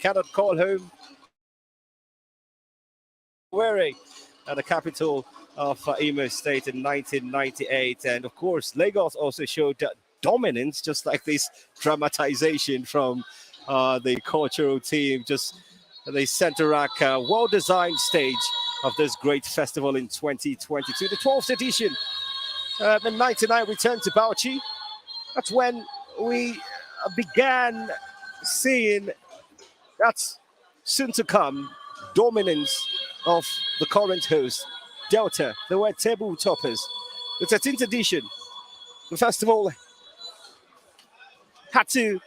cannot call home Owerri, the capital of Imo State in 1998. And of course, Lagos also showed dominance, just like this dramatization from the cultural team, just the center rack, well-designed stage of this great festival in 2022. The 12th edition, the 99 return to Bauchi. That's when we began seeing that's soon to come dominance of the current host, Delta. They were table toppers. The 13th edition, the festival had to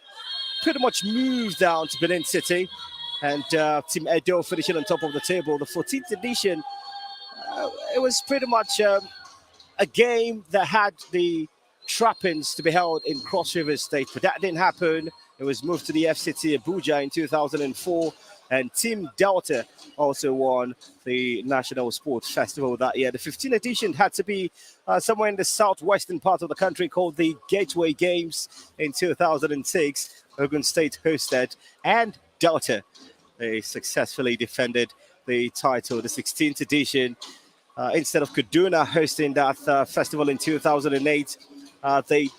pretty much move down to Benin City, and Team Edo finishing on top of the table. The 14th edition, it was pretty much a game that had the trappings to be held in Cross River State, but that didn't happen. It was moved to the FCT Abuja in 2004, and Team Delta also won the National Sports Festival that year. The 15th edition had to be somewhere in the southwestern part of the country called the Gateway Games in 2006. Ogun State hosted, and Delta, they successfully defended the title. The 16th edition, instead of Kaduna hosting that festival in 2008, they,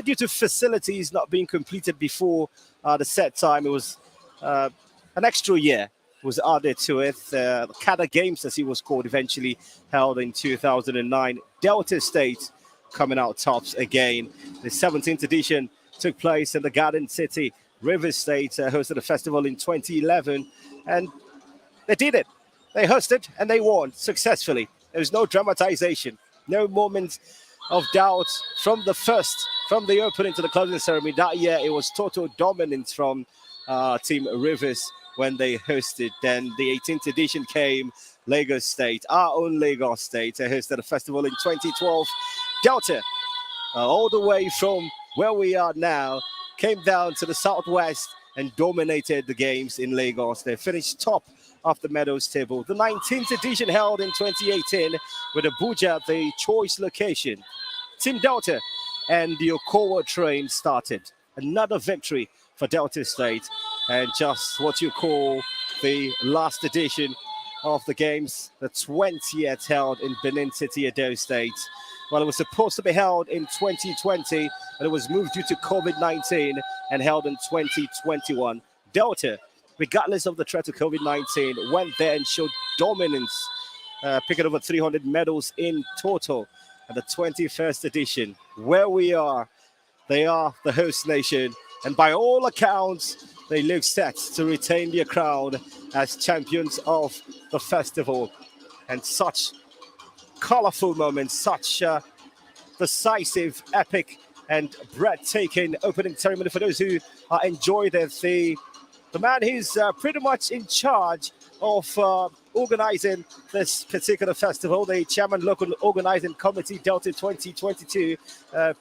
due to facilities not being completed before the set time, it was an extra year was added to it. The CADA Games, as it was called, eventually held in 2009. Delta State coming out tops again. The 17th edition took place in the Garden City. Rivers State hosted a festival in 2011, and they did it. They hosted and they won successfully. There was no dramatization, no moment of doubt from the opening to the closing ceremony. That year, it was total dominance from Team Rivers when they hosted. Then the 18th edition came. Lagos State, our own Lagos State, hosted a festival in 2012. Delta, all the way from where we are now, came down to the southwest and dominated the games in Lagos. They finished top of the medals table. The 19th edition held in 2018 with Abuja the choice location. Team Delta and the Okowa train started. Another victory for Delta State, and just what you call the last edition of the games, the 20th held in Benin City, Edo State. Well, it was supposed to be held in 2020, but it was moved due to COVID-19 and held in 2021. Delta, regardless of the threat of COVID-19, went there and showed dominance, picking over 300 medals in total. And the 21st edition, where we are, they are the host nation, and by all accounts, they look set to retain their crown as champions of the festival. And such colorful moments, such decisive, epic, and breathtaking opening ceremony for those who enjoyed it. The man who's pretty much in charge of organizing this particular festival, the chairman local organizing committee Delta 2022,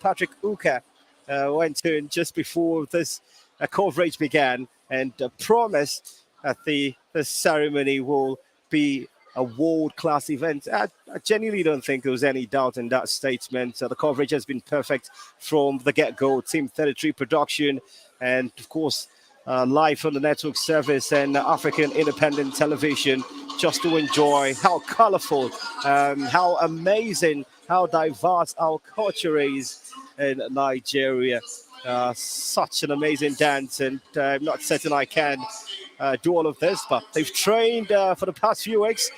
Patrick Uka, went in just before this coverage began and promised that the ceremony will be a world-class event. I genuinely don't think there was any doubt in that statement. The coverage has been perfect from the get-go. Team 33 production, and of course, live on the network service and African Independent Television, just to enjoy how colorful, how amazing, how diverse our culture is in Nigeria. Such an amazing dance, and I'm not certain I can do all of this, but they've trained for the past few weeks.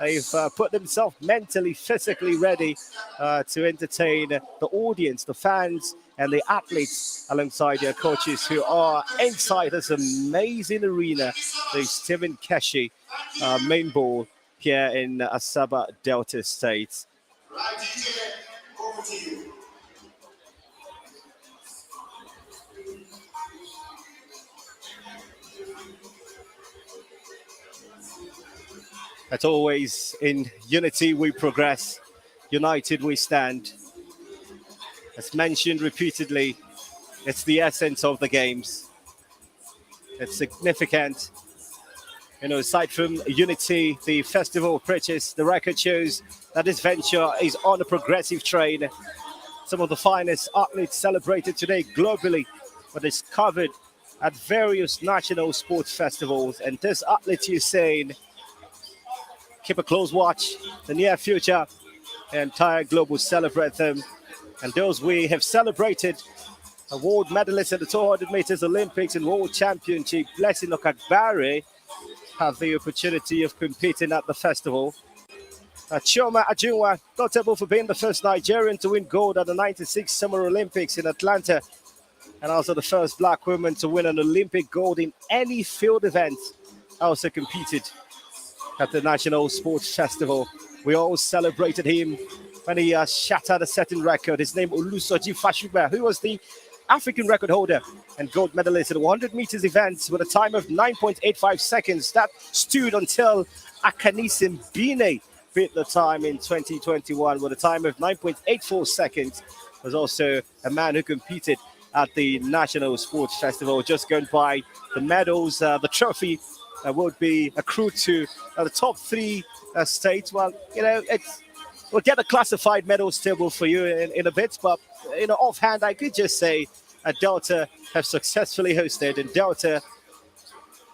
They've put themselves mentally, physically ready to entertain the audience, the fans, and the athletes alongside their coaches who are inside this amazing arena, the Stephen Keshi main ball here in Asaba, Delta State. As always, in unity we progress, united we stand. As mentioned repeatedly, it's the essence of the games. It's significant. You know, aside from unity, the festival preaches, the record shows that this venture is on a progressive train. Some of the finest athletes celebrated today globally were discovered at various national sports festivals. And this athlete you're saying, keep a close watch. The near future, the entire globe will celebrate them. And those we have celebrated, a world medalist at the 200 meters Olympics and world championship, Blessing Okagbare, have the opportunity of competing at the festival. Chioma Ajunwa, notable for being the first Nigerian to win gold at the 96 Summer Olympics in Atlanta, and also the first black woman to win an Olympic gold in any field event, also competed at the National Sports Festival. We all celebrated him when he shattered a certain record. His name, Olusoji Fashuba, who was the African record holder and gold medalist at the 100 meters events with a time of 9.85 seconds. That stood until Akanisim Bine beat the time in 2021 with a time of 9.84 seconds. Was also a man who competed at the National Sports Festival. Just going by the medals, the trophy would be accrued to the top three states. Well, we'll get a classified medals table for you in a bit, but offhand, I could just say Delta have successfully hosted, and Delta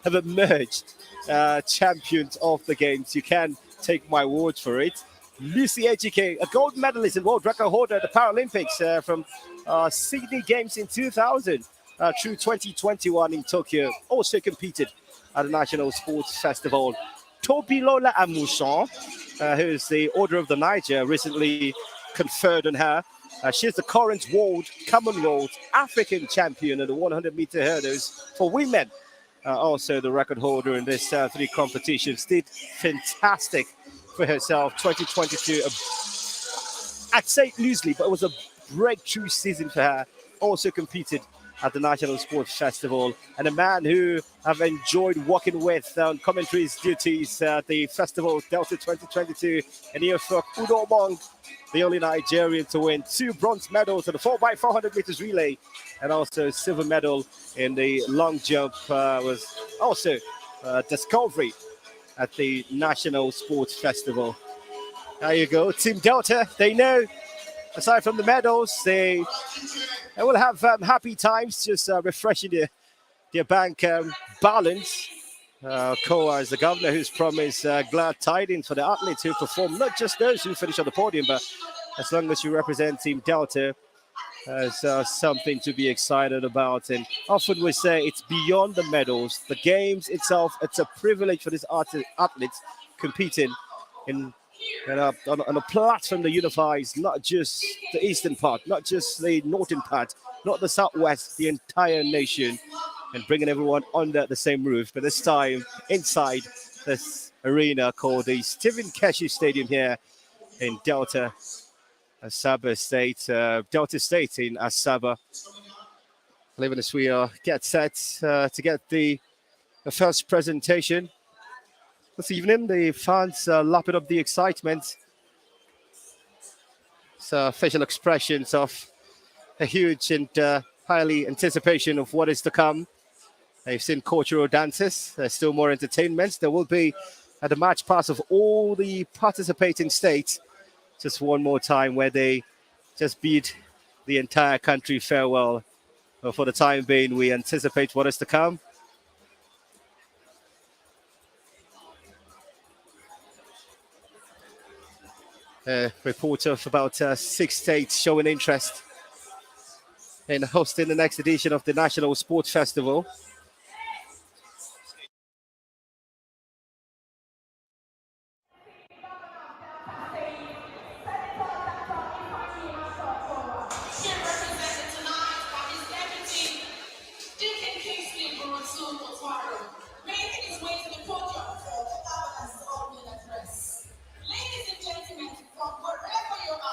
have emerged champions of the games. You can take my word for it. Lucy Ejike, a gold medalist and world record holder at the Paralympics from Sydney Games in 2000 through 2021 in Tokyo, also competed at the National Sports Festival. Tobilola Amuson, who is the Order of the Niger, recently conferred on her. She's the current world, Commonwealth, African champion at the 100-meter hurdles for women. Also the record holder in this three competitions. Did fantastic for herself. 2022, I'd say loosely, but it was a breakthrough season for her. Also competed at the National Sports Festival, and a man who I've enjoyed working with on commentaries duties at the festival Delta 2022, and here for Udo Mong, the only Nigerian to win 2 bronze medals at the 4x400 meters relay, and also a silver medal in the long jump. Was also discovery at the National Sports Festival. There you go, Team Delta. They know, aside from the medals, they will have happy times, just refreshing their bank balance. Koa is the governor who's promised glad tidings for the athletes who perform, not just those who finish on the podium, but as long as you represent Team Delta, there's something to be excited about. And often we say it's beyond the medals, the games itself. It's a privilege for these athletes competing on a platform that unifies not just the eastern part, not just the northern part, not the southwest, the entire nation, and bringing everyone under the same roof. But this time inside this arena called the Stephen Keshi Stadium here in Delta Asaba State, Delta State in Asaba. Even as we get set to get the first presentation this evening, the fans lapping up the excitement. So facial expressions of a huge and highly anticipation of what is to come. They've seen cultural dances. There's still more entertainment. There will be the match pass of all the participating states. Just one more time where they just bid the entire country farewell. But for the time being, we anticipate what is to come. A report of about 6 states showing interest in hosting the next edition of the National Sports Festival.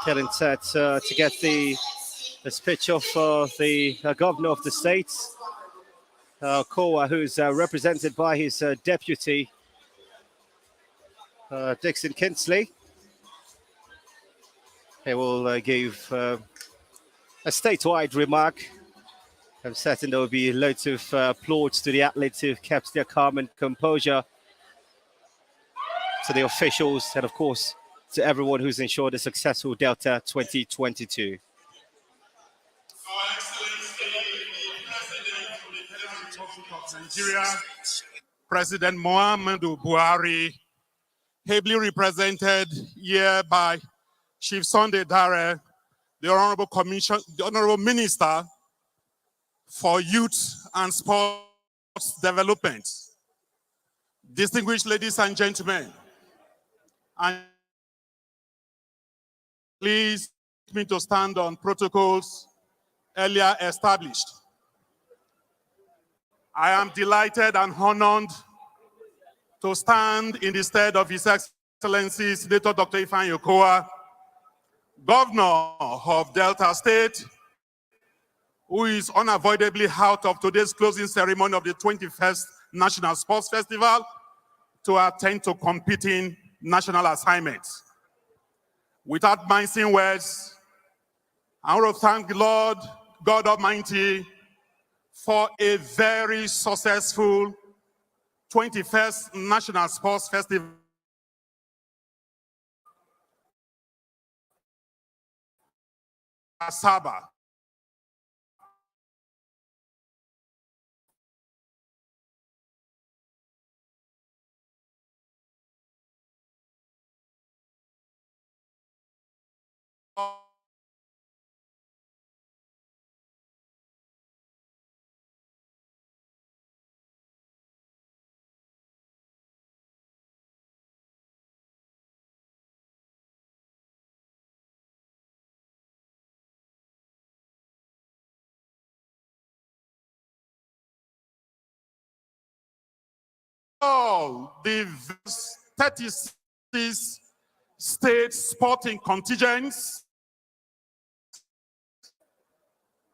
Getting set to get the speech of the governor of the state, Koa, who's represented by his deputy, Dixon Kinsley. He will give a statewide remark. I'm certain there will be loads of applause to the athletes who've kept their calm and composure, to the officials, and of course, to everyone who's ensured a successful Delta 2022. Nigeria, President Muhammadu Buhari, ably represented here by Chief Sunday Dare, the Honorable Minister for Youth and Sports Development. Distinguished ladies and gentlemen, and please me to stand on protocols earlier established. I am delighted and honored to stand in the stead of His Excellency Senator Dr. Ifeanyi Okowa, Governor of Delta State, who is unavoidably out of today's closing ceremony of the 21st National Sports Festival to attend to competing national assignments. Without mincing words, I want to thank the Lord God Almighty for a very successful 21st National Sports Festival. Asaba. All the 36 state sporting contingents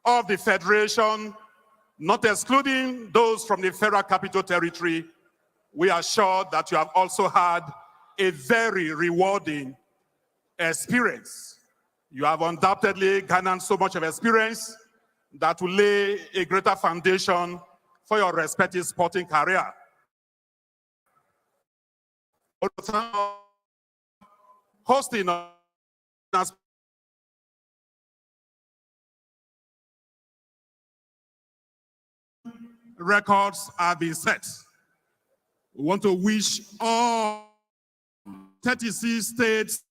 of the Federation, not excluding those from the Federal Capital Territory, we are sure that you have also had a very rewarding experience. You have undoubtedly garnered so much of experience that will lay a greater foundation for your respective sporting career. Hosting us records have been set. We want to wish all 36 states,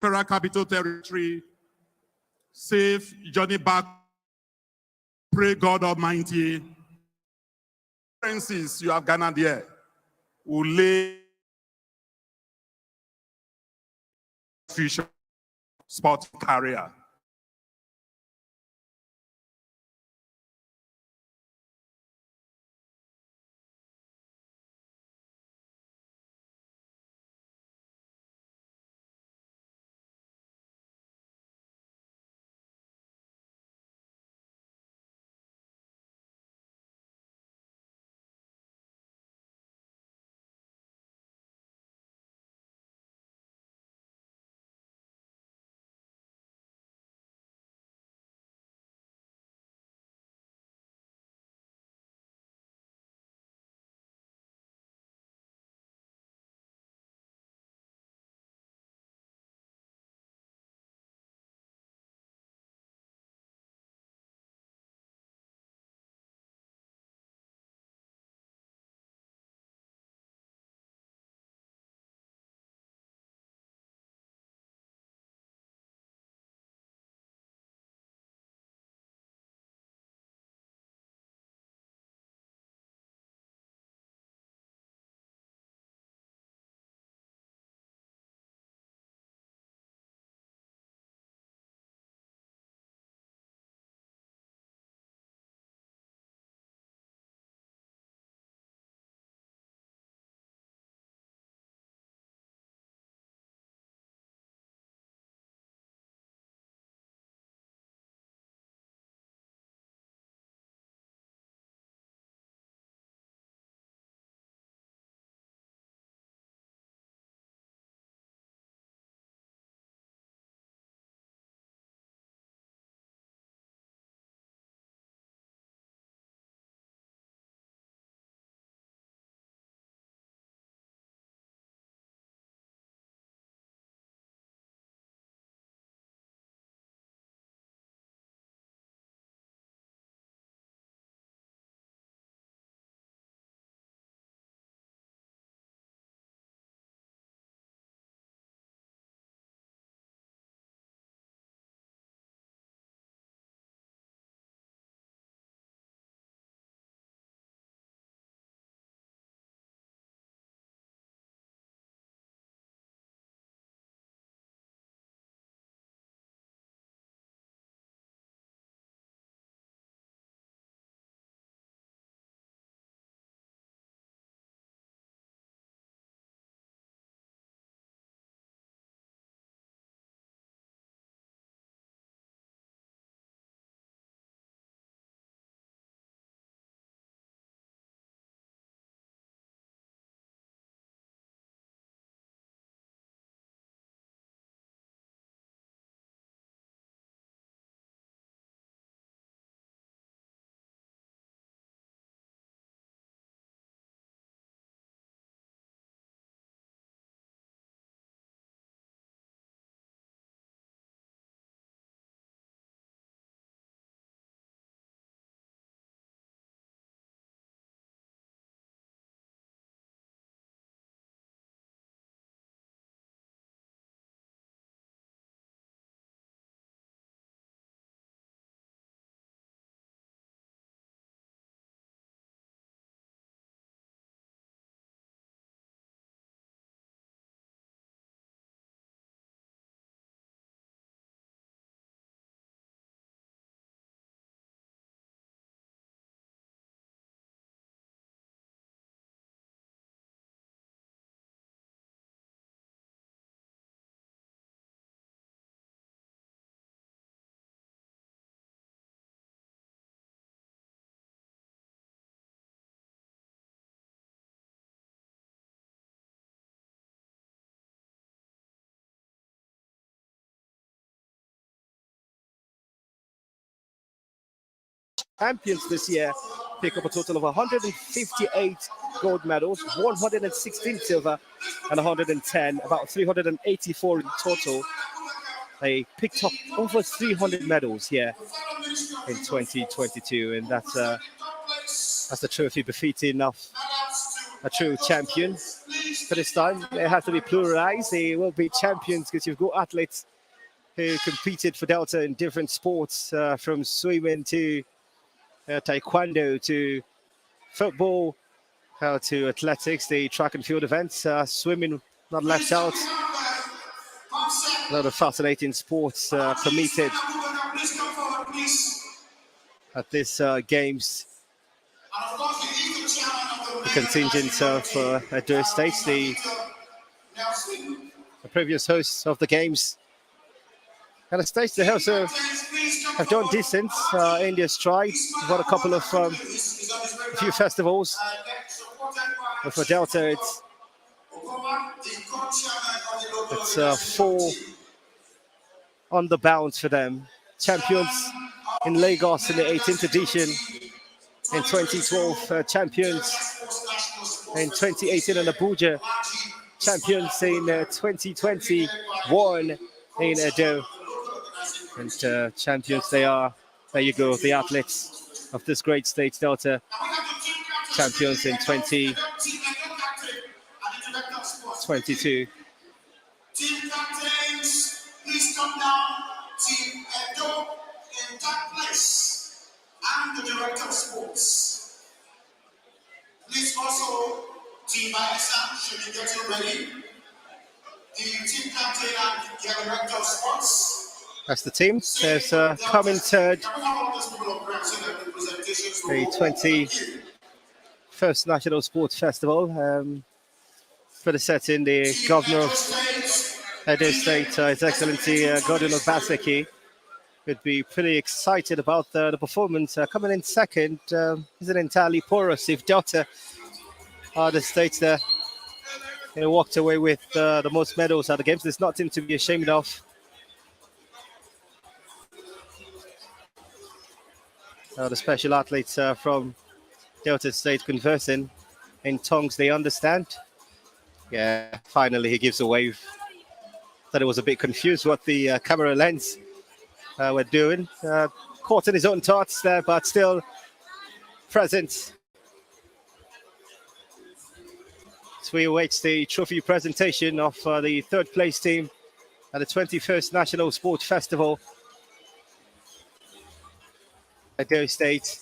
Federal Capital Territory, safe journey back. Pray God Almighty, experiences you have garnered here will lay future sports career. champions this year pick up a total of 158 gold medals, 116 silver, and 110, about 384 in total. They picked up over 300 medals here in 2022, and that's the trophy befitting of a true champion. For this time, they have to be pluralized. They will be champions because you've got athletes who competed for Delta in different sports, from swimming to taekwondo to football to athletics, the track and field events, swimming not left out. A lot of fascinating sports permitted at this games. The contingent of Edo State, the previous hosts of the games. And the states they also have done decent in their stride. We've got a couple of few festivals. But for Delta, it's 4 on the bounce for them. Champions in Lagos in the 18th edition. In 2012, champions in 2018 in Abuja. Champions in 2021 in Edo. And champions they are. There you go, the athletes of this great state, Delta. Champions in 2022. Team captains, please come down. Team Edo in that place. And the director of sports. Please also, Team Bayelsa should be getting ready. The team captain and the director of sports. That's the team. There's coming third. The 21st National Sports Festival. For the setting, the Governor of Edo State, His Excellency Godwin Obaseki, would be pretty excited about the performance. Coming in second isn't entirely porous. If Delta are the states that walked away with the most medals at the games, there's nothing to be ashamed of. The special athletes from Delta State conversing in tongues they understand. Yeah, finally he gives a wave. Thought it was a bit confused what the camera lens were doing. Caught in his own thoughts there, but still present. So we await the trophy presentation of the third place team at the 21st National Sports Festival. Edo State.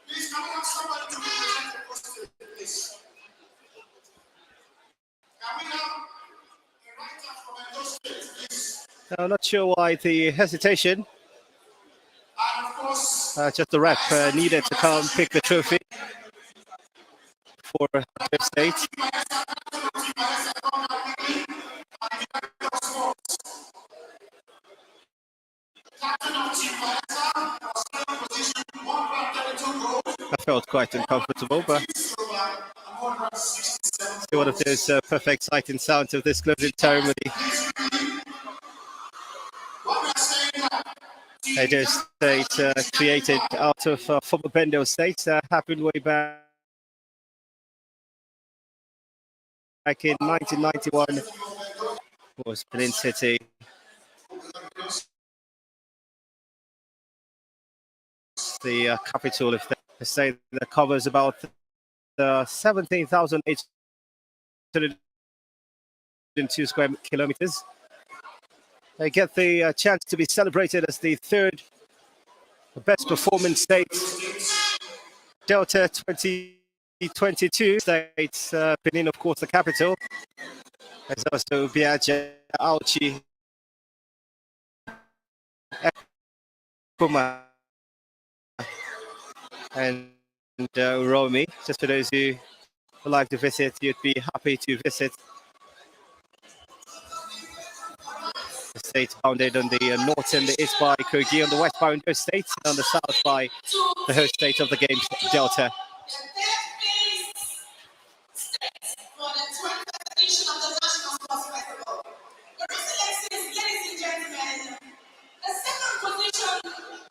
Please come on, somebody to represent the question, please. Can we have a writer from Edo State, please? I'm not sure why the hesitation. And of course, Just the rep needed to come pick the trophy for Edo State. I felt quite uncomfortable, but it's one of those perfect sighting sounds of this closing ceremony. Edo State created out of former Bendo State, happened way back in 1991. Was Benin City. The capital of the state that covers about 17,802 square kilometers. They get the chance to be celebrated as the third best performing state. Delta 2022 states, Benin, of course, the capital. There's also Biaja, Auchi, Ekuma, and Uromi. Just for those who would like to visit, you'd be happy to visit. State, bounded on the north and the east by Kogi, on the west by Ondo State, and on the south by the host state of the games, Delta. For the 20th edition of the National Sports Festival. Your Excellencies, ladies and gentlemen, the second position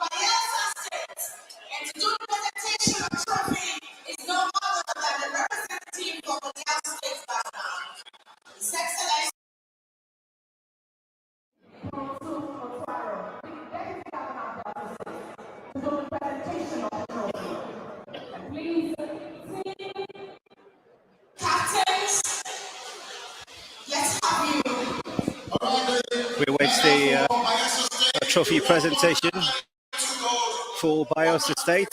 by Elsa State, and to do the presentation of trophy is no other than the representative of the Delta State background. His Excellency. Captains, let's have you. We wait the trophy presentation for Bios State.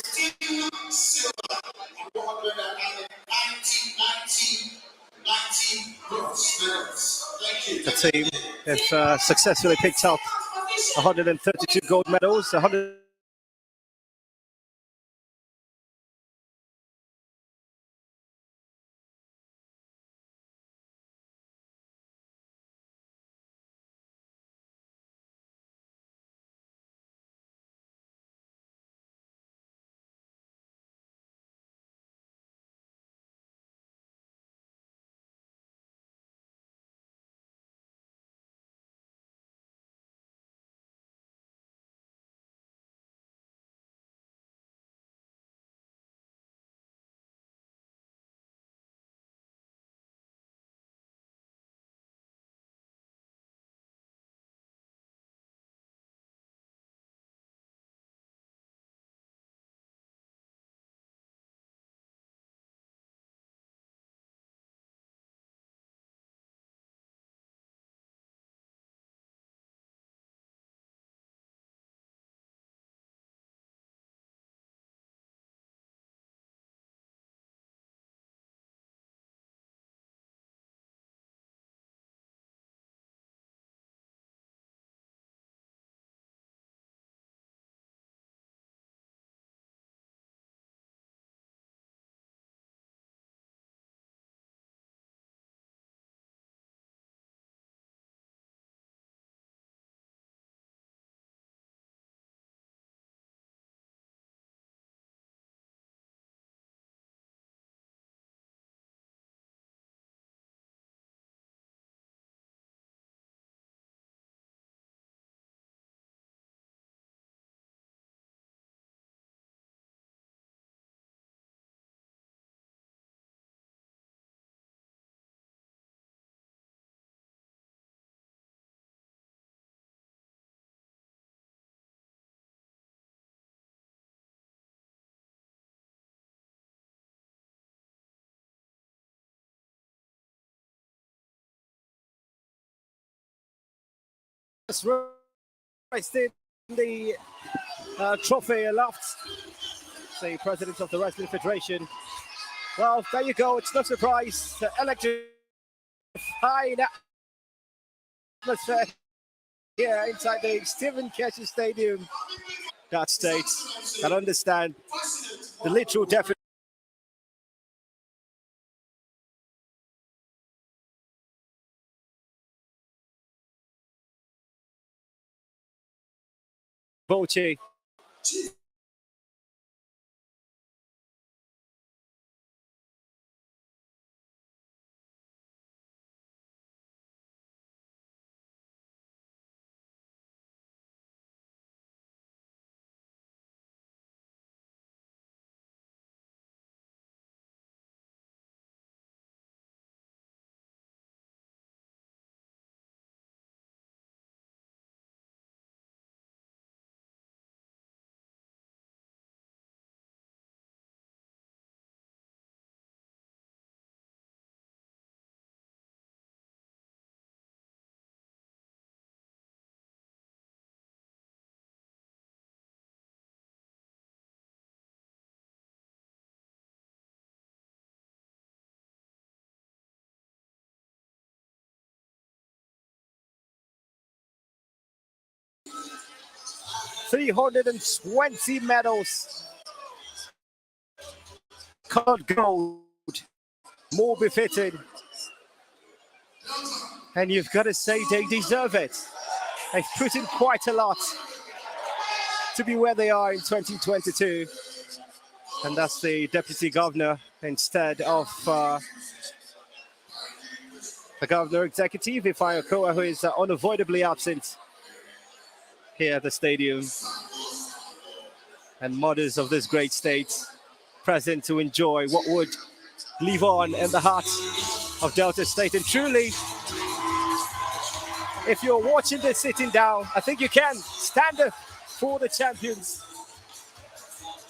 The team have successfully picked up 132 gold medals, 100. Right in the trophy aloft, the president of the Wrestling Federation. Well, there you go. It's no surprise. The electrifying atmosphere here inside the Stephen Keshi Stadium. That states that understand the literal definition. Bochi. $320 medals. Colored gold. More befitting. And you've got to say they deserve it. They've put in quite a lot to be where they are in 2022. And that's the Deputy Governor instead of the Governor Executive, Ifeanyi Okowa, who is unavoidably absent here at the stadium. And mothers of this great state present to enjoy what would live on in the heart of Delta State. And truly, if you're watching this sitting down, I think you can stand up for the champions.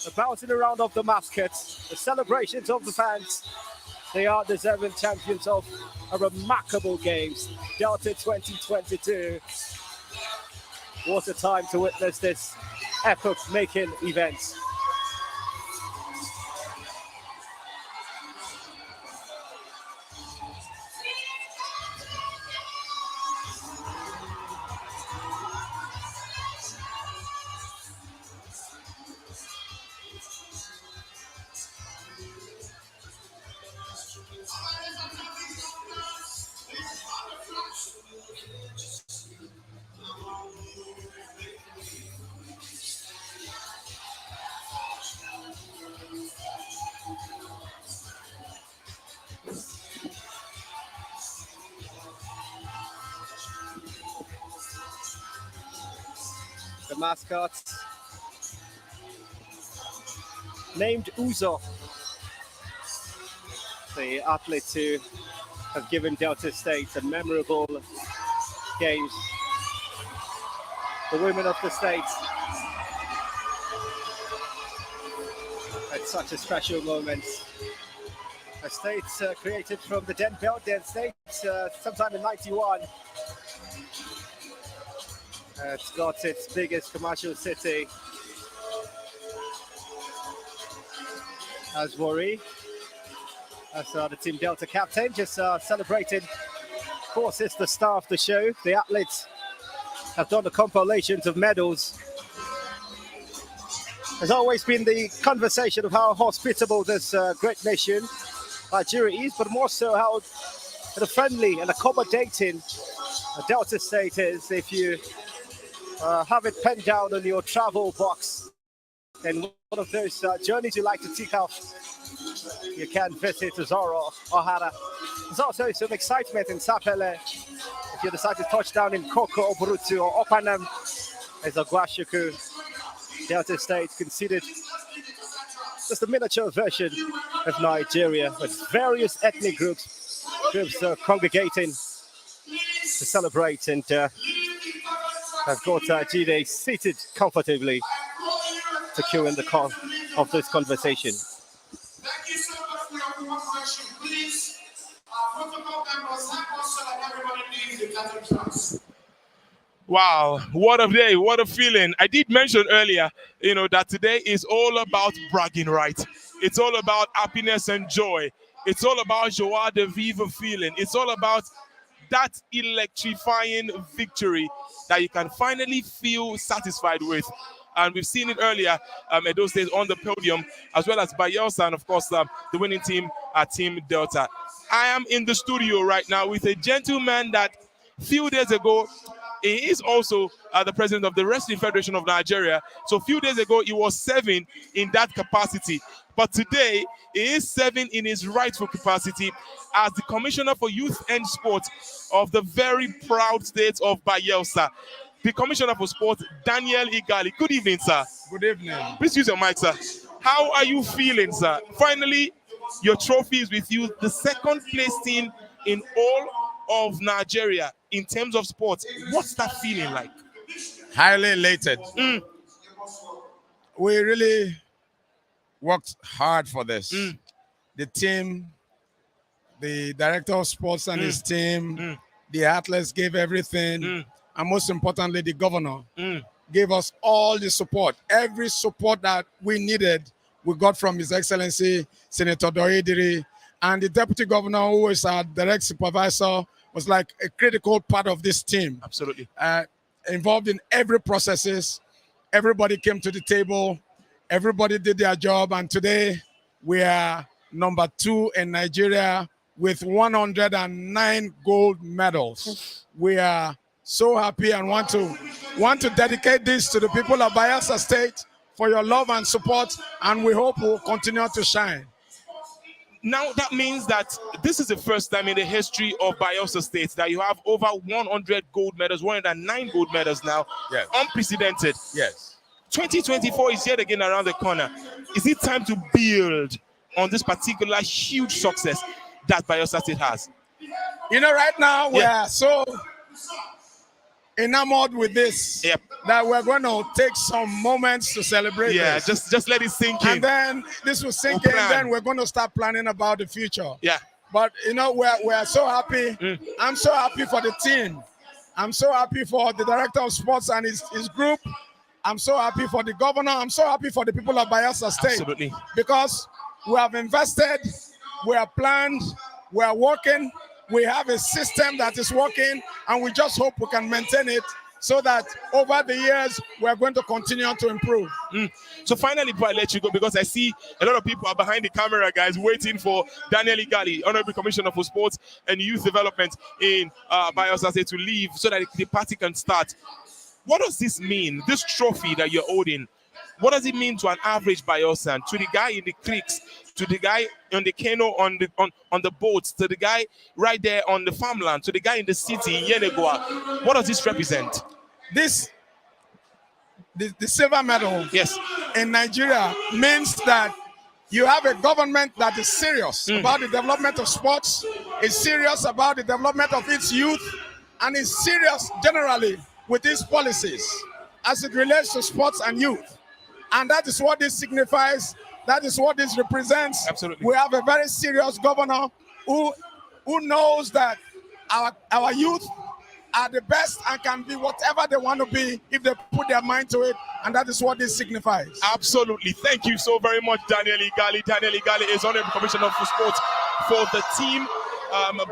The bouncing around of the mascots, the celebrations of the fans. They are deserving champions of a remarkable games. Delta 2022. What a time to witness this epoch-making event. The mascot, named Uzo, the athlete who have given Delta State a memorable games. The women of the state at such a special moment. A state created from the Den Belden state sometime in '91. It's got its biggest commercial city as Warri, as the Team Delta captain, just celebrating. Of course, it's the star of the show. The athletes have done the compilations of medals. There's always been the conversation of how hospitable this great nation, Nigeria, is, but more so how friendly and accommodating Delta State is. If you have it penned down on your travel box, and one of those journeys you like to tick off, you can visit Zoro Ohara. There's also some excitement in Sapele. If you decide to touch down in Koko, Oburutu, or Opanam, as a Guashuku, Delta State considered just a miniature version of Nigeria, with various ethnic groups congregating to celebrate, and have got Jide seated comfortably to queue in the call of this conversation. Thank you so much for your cooperation. Please, protocol members, help us so that everybody leaves the gathering class. Wow, what a day, what a feeling. I did mention earlier, that today is all about bragging rights. It's all about happiness and joy. It's all about joie de vivre feeling. It's all about that electrifying victory that you can finally feel satisfied with. And we've seen it earlier, Edo State on the podium, as well as Bayelsa, and of course, the winning team, Team Delta. I am in the studio right now with a gentleman that a few days ago, he is also the president of the Wrestling Federation of Nigeria. So a few days ago, he was serving in that capacity. But today, he is serving in his rightful capacity as the Commissioner for Youth and Sport of the very proud state of Bayelsa. The Commissioner for Sport, Daniel Igali. Good evening, sir. Good evening. Please use your mic, sir. How are you feeling, sir? Finally, your trophy is with you. The second place team in all of Nigeria in terms of sports. What's that feeling like? Highly elated. We really worked hard for this. The team, the director of sports and his team, the athletes gave everything. And most importantly, the governor gave us all the support. Every support that we needed, we got from His Excellency, Senator Doidiri. And the deputy governor, who is our direct supervisor, was like a critical part of this team. Absolutely. Involved in every processes. Everybody came to the table. Everybody did their job. And today, we are number 2 in Nigeria with 109 gold medals. We are so happy and want to dedicate this to the people of Bayelsa State for your love and support, and we hope we'll continue to shine. Now that means that this is the first time in the history of Bayelsa State that you have over 100 gold medals, 109 gold medals now. Yes. Unprecedented. Yes. 2024 is yet again around the corner. Is it time to build on this particular huge success that Bayelsa State has? You know, right now we Yeah. are so enamored with this that we're going to take some moments to celebrate this. just let it sink in. And then this will sink in, then we're going to start planning about the future. Yeah. But, you know, we're so happy. I'm so happy for the team. I'm so happy for the director of sports and his group. I'm so happy for the governor. I'm so happy for the people of Bayelsa State. Absolutely. Because we have invested, we have planned, we are working, we have a system that is working, and we just hope we can maintain it so that over the years, we're going to continue to improve. So finally, before I let you go, because I see a lot of people are behind the camera, guys, waiting for Daniel Igali, Honorable Commissioner for Sports and Youth Development in Bayelsa State, to leave so that the party can start. What does this mean, this trophy that you're holding? What does it mean to an average Bayelsan, to the guy in the creeks, to the guy on the canoe, on the boats, to the guy right there on the farmland, to the guy in the city in Yenagoa? What does this represent? The silver medal, yes, in Nigeria means that you have a government that is serious about the development of sports, is serious about the development of its youth, and is serious generally with its policies as it relates to sports and youth. And that is what this signifies. That is what this represents. Absolutely. We have a very serious governor who knows that our youth are the best and can be whatever they want to be if they put their mind to it. And that is what this signifies. Absolutely. Thank you so very much, Daniel Igali. Daniel Igali is Honorable Commissioner for Sports for the team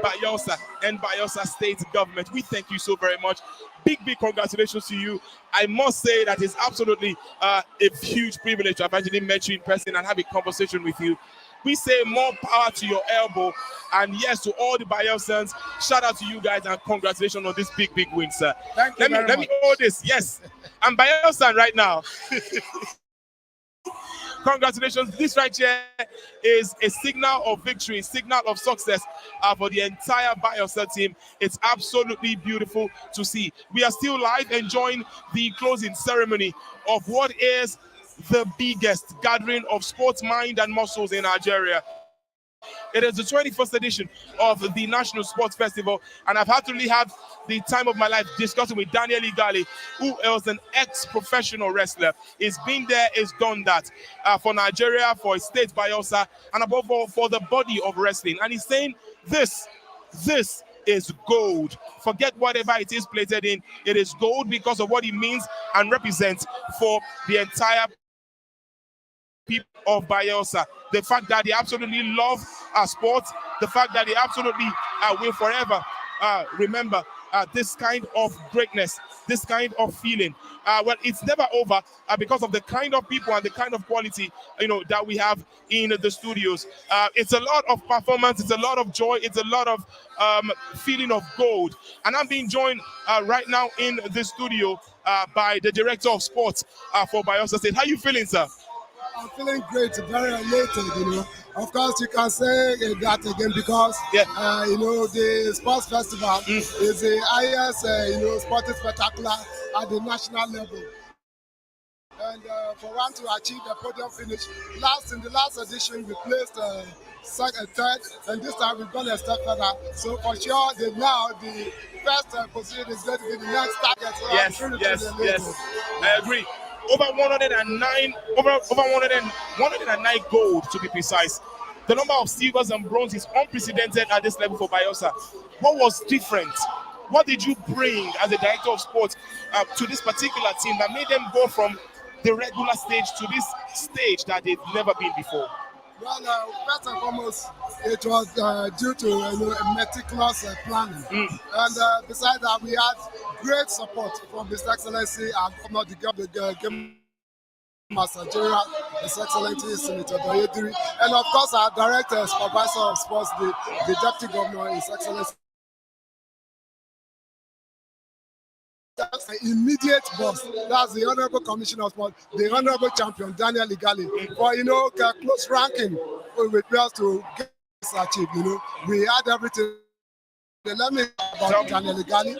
Bayelsa and Bayelsa State government. We thank you so very much. Big congratulations to you. I must say that it's absolutely a huge privilege to have actually met you in person and have a conversation with you. We say more power to your elbow, and yes, to all the Bayelsans, shout out to you guys and congratulations on this big win, sir. Thank you Let me hold this. Yes, I'm Bayelsan right now. Congratulations. This right here is a signal of victory, a signal of success for the entire Bayelsa team. It's absolutely beautiful to see. We are still live enjoying the closing ceremony of what is the biggest gathering of sports mind and muscles in Nigeria. It is the 21st edition of the National Sports Festival, and I've had to really have the time of my life discussing with Daniel Igali, who is an ex-professional wrestler. He's been there, he's done that for Nigeria, for his state, Bayelsa, and above all, for the body of wrestling. And he's saying this is gold. Forget whatever it is plated in. It is gold because of what it means and represents for the entire people of Bayelsa. The fact that they absolutely love sports, the fact that they absolutely will forever remember this kind of greatness, this kind of feeling. Well, it's never over because of the kind of people and the kind of quality, that we have in the studios. It's a lot of performance, it's a lot of joy, it's a lot of feeling of gold. And I'm being joined right now in the studio by the director of sports for Bayelsa State. How are you feeling, sir? I'm feeling great, very elated, Of course, you can say that again because, the sports festival is the highest, sporting spectacular at the national level. And for one to achieve the podium finish, in the last edition, we placed third, and this time we've gone a step further. So for sure, the first position is going to be the next target. So Yes. I agree. Over 109 gold, to be precise. The number of silvers and bronze is unprecedented at this level for Bayelsa. What was different? What did you bring as a director of sports to this particular team that made them go from the regular stage to this stage that they've never been before? Well, first and foremost, it was due to meticulous planning. And besides that, we had great support from His Excellency and the Game Master General, His Excellency Senator Doyediri, and of course our Director, Supervisor of Sports, the Deputy Governor, His Excellency That's an immediate boss. That's the Honorable Commissioner of Sport, the Honorable Champion, Daniel Igali. For, close ranking with us to get this achieved, We had everything. Let me about Daniel Igali.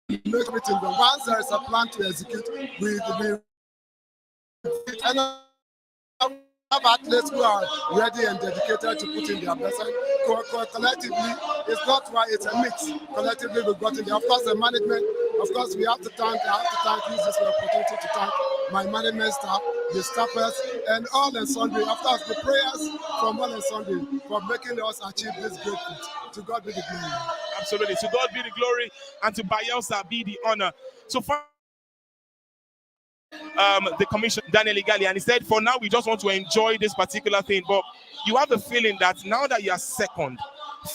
Make everything, but once there is a plan to execute, we and have athletes who are ready and dedicated to put in their best. Collectively, it's not why it's a mix. Collectively, we've got in there. Of course, the management. Of course, I have to use this opportunity to thank my management staff, the staffers, and all and sundry. Of course, the prayers from all and sundry for making us achieve this great feat. To God be the glory. Absolutely. To God be the glory, and to Bayelsa be the honor. So far, the commission, Daniel Igali, and he said, for now, we just want to enjoy this particular thing. But you have the feeling that now that you are second,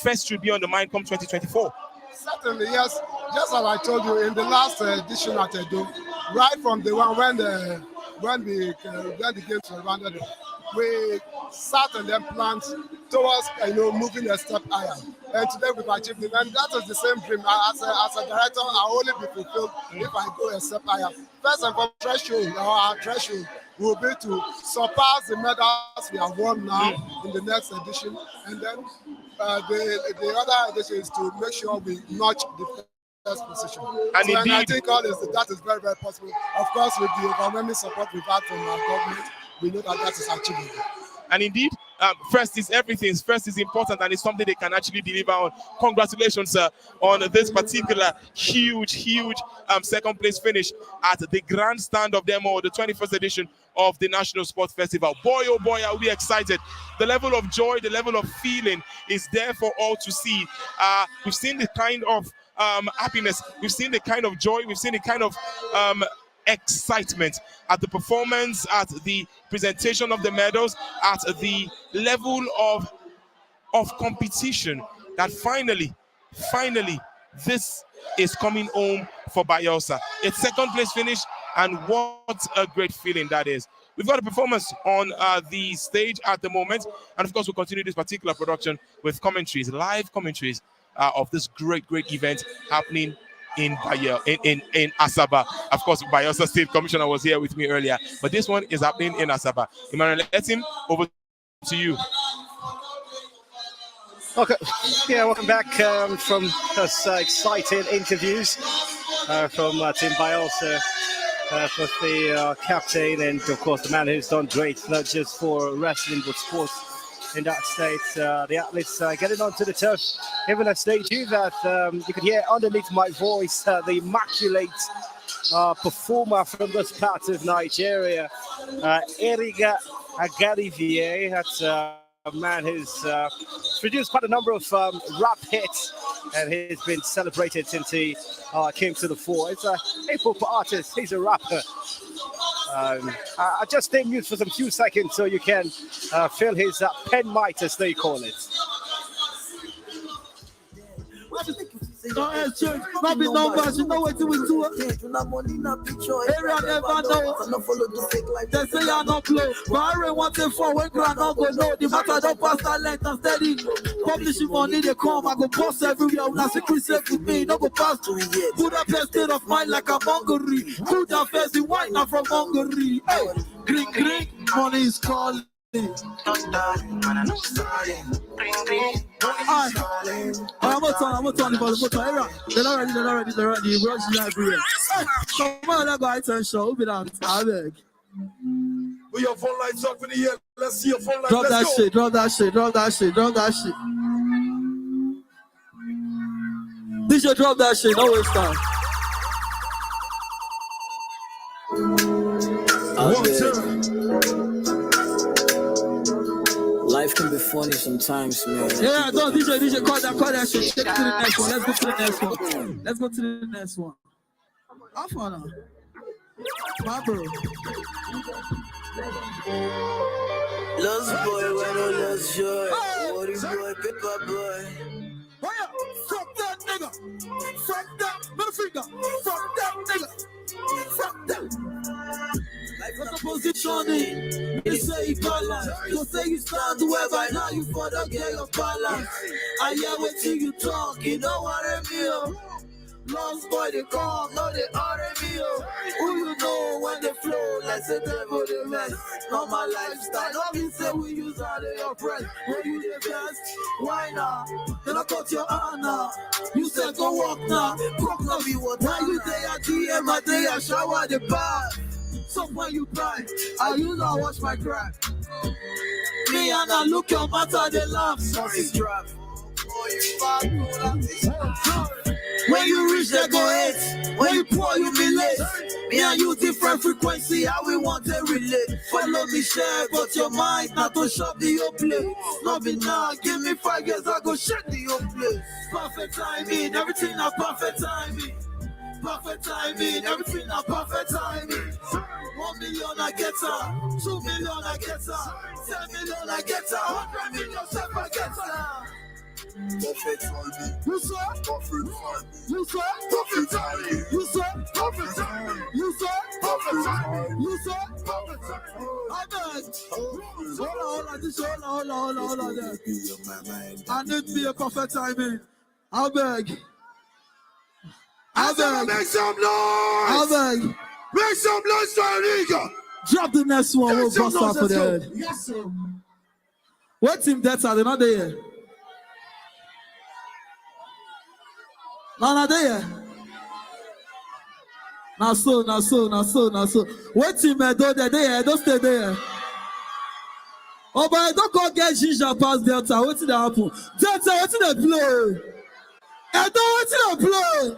first should be on the mind come 2024. Certainly, yes. Just as I told you in the last edition at Edo, right from the one when the games were rounded, we sat and then planned towards moving a step higher. And today we've achieved it. And that is the same dream. As a director, I'll only be fulfilled if I go a step higher. First and foremost, our threshold will be to surpass the medals we have won now in the next edition. And then the other edition is to make sure we notch the first position. And I think that is very, very possible. Of course, with the overwhelming support we've had from our government, we know that is achievable. And indeed, first is everything. First is important, and it's something they can actually deliver on. Congratulations, sir, on this particular huge second place finish at the grandstand of Demo, the 21st edition of the National Sports Festival. Boy, oh boy, are we excited. The level of joy, the level of feeling is there for all to see. We've seen the kind of happiness, we've seen the kind of joy, we've seen the kind of excitement at the performance, at the presentation of the medals, at the level of competition, that finally this is coming home for Bayelsa. It's second place finish, and what a great feeling that is. We've got a performance on the stage at the moment, and of course we'll continue this particular production with commentaries, live commentaries of this great event happening in Asaba. Of course, Bayelsa State Commissioner was here with me earlier, but this one is happening in Asaba. Emmanuel, let him over to you. Okay, yeah, welcome back from those exciting interviews from Team Bayelsa with the captain and, of course, the man who's done great, not just for wrestling but sports in that state. The athletes getting onto the turf, even a stage view that you could hear underneath my voice, the immaculate performer from this part of Nigeria, Eriga Agarivie. That's a man who's produced quite a number of rap hits, and he's been celebrated since he came to the fore. He's a hip-hop artist, he's a rapper. I just stay mute for some few seconds so you can feel his pen might, as they call it. Not be numbers, you know what we do. Area never know. They say you're not blow. But I really want to for when grand not go know. The matter don't pass talent and steady. Publishing money they come, I go post everywhere. When I say Chris with me, no go pass to it. Put up a state of mind like a Hungary. Put up face the white now from Hungary. Hey, green, money is calling. I'm gonna turn the motor. They're already. We're just everywhere. Come on, that guy turn show. Be down. I beg. Put your phone lights up in the air. Let's see your phone lights. Drop that shit. DJ, drop that shit. No waste time. Life can be funny sometimes, man. Yeah, no, DJ, call that shit. Take it to the next one. Let's go to the next one. How far now? My bro. Lost boy, when I lost joy. Worry boy, paper boy. Fuck that nigga. Fuck that middle finger. Fuck that nigga. Fuck that. What's the positioning? You say you balance. You say you stand whoever now you for the get your balance. I hear what you talk, you know what I mean. Lost boy, they come, no, they RME, oh. Who you know when they flow, like the devil, they mess. Not my lifestyle, not me say we use all the oppress. When you the best, why not? Then I cut your honor. You said go walk now, broke no be what. When you day at DM, I day I shower the bath. So when you cry, I use I wash my crack. Me and I look your matter, they laugh. Saucy trap. When you reach, they go hate. When you pour, you be late. Me and you different frequency, how we want to relate. Follow me, share, but your mind not to shop the whole place. Not be now, give me 5 years, I go shut the whole place. Perfect timing, everything a perfect timing. Perfect timing, everything a perfect timing. 1 million I get her, 2 million I get her, 10 million I get her, 100 million self I get her. Perfect timing. You saw? Perfect timing. You saw? Perfect timing. You saw? Perfect timing. You saw? Perfect timing. You saw? Perfect timing. I beg. Hold on. I need to be a perfect timing. I beg. Make some noise. I beg. Make some noise for Enrico. Drop the next one. We'll bust out for the head. Yes, sir. What team that's are they not there? No, not there. Now so. What team do they there? Don't stay there. Oh, but I don't go get Ginger past Delta. What did happen? Delta, what did they play? I don't want to play.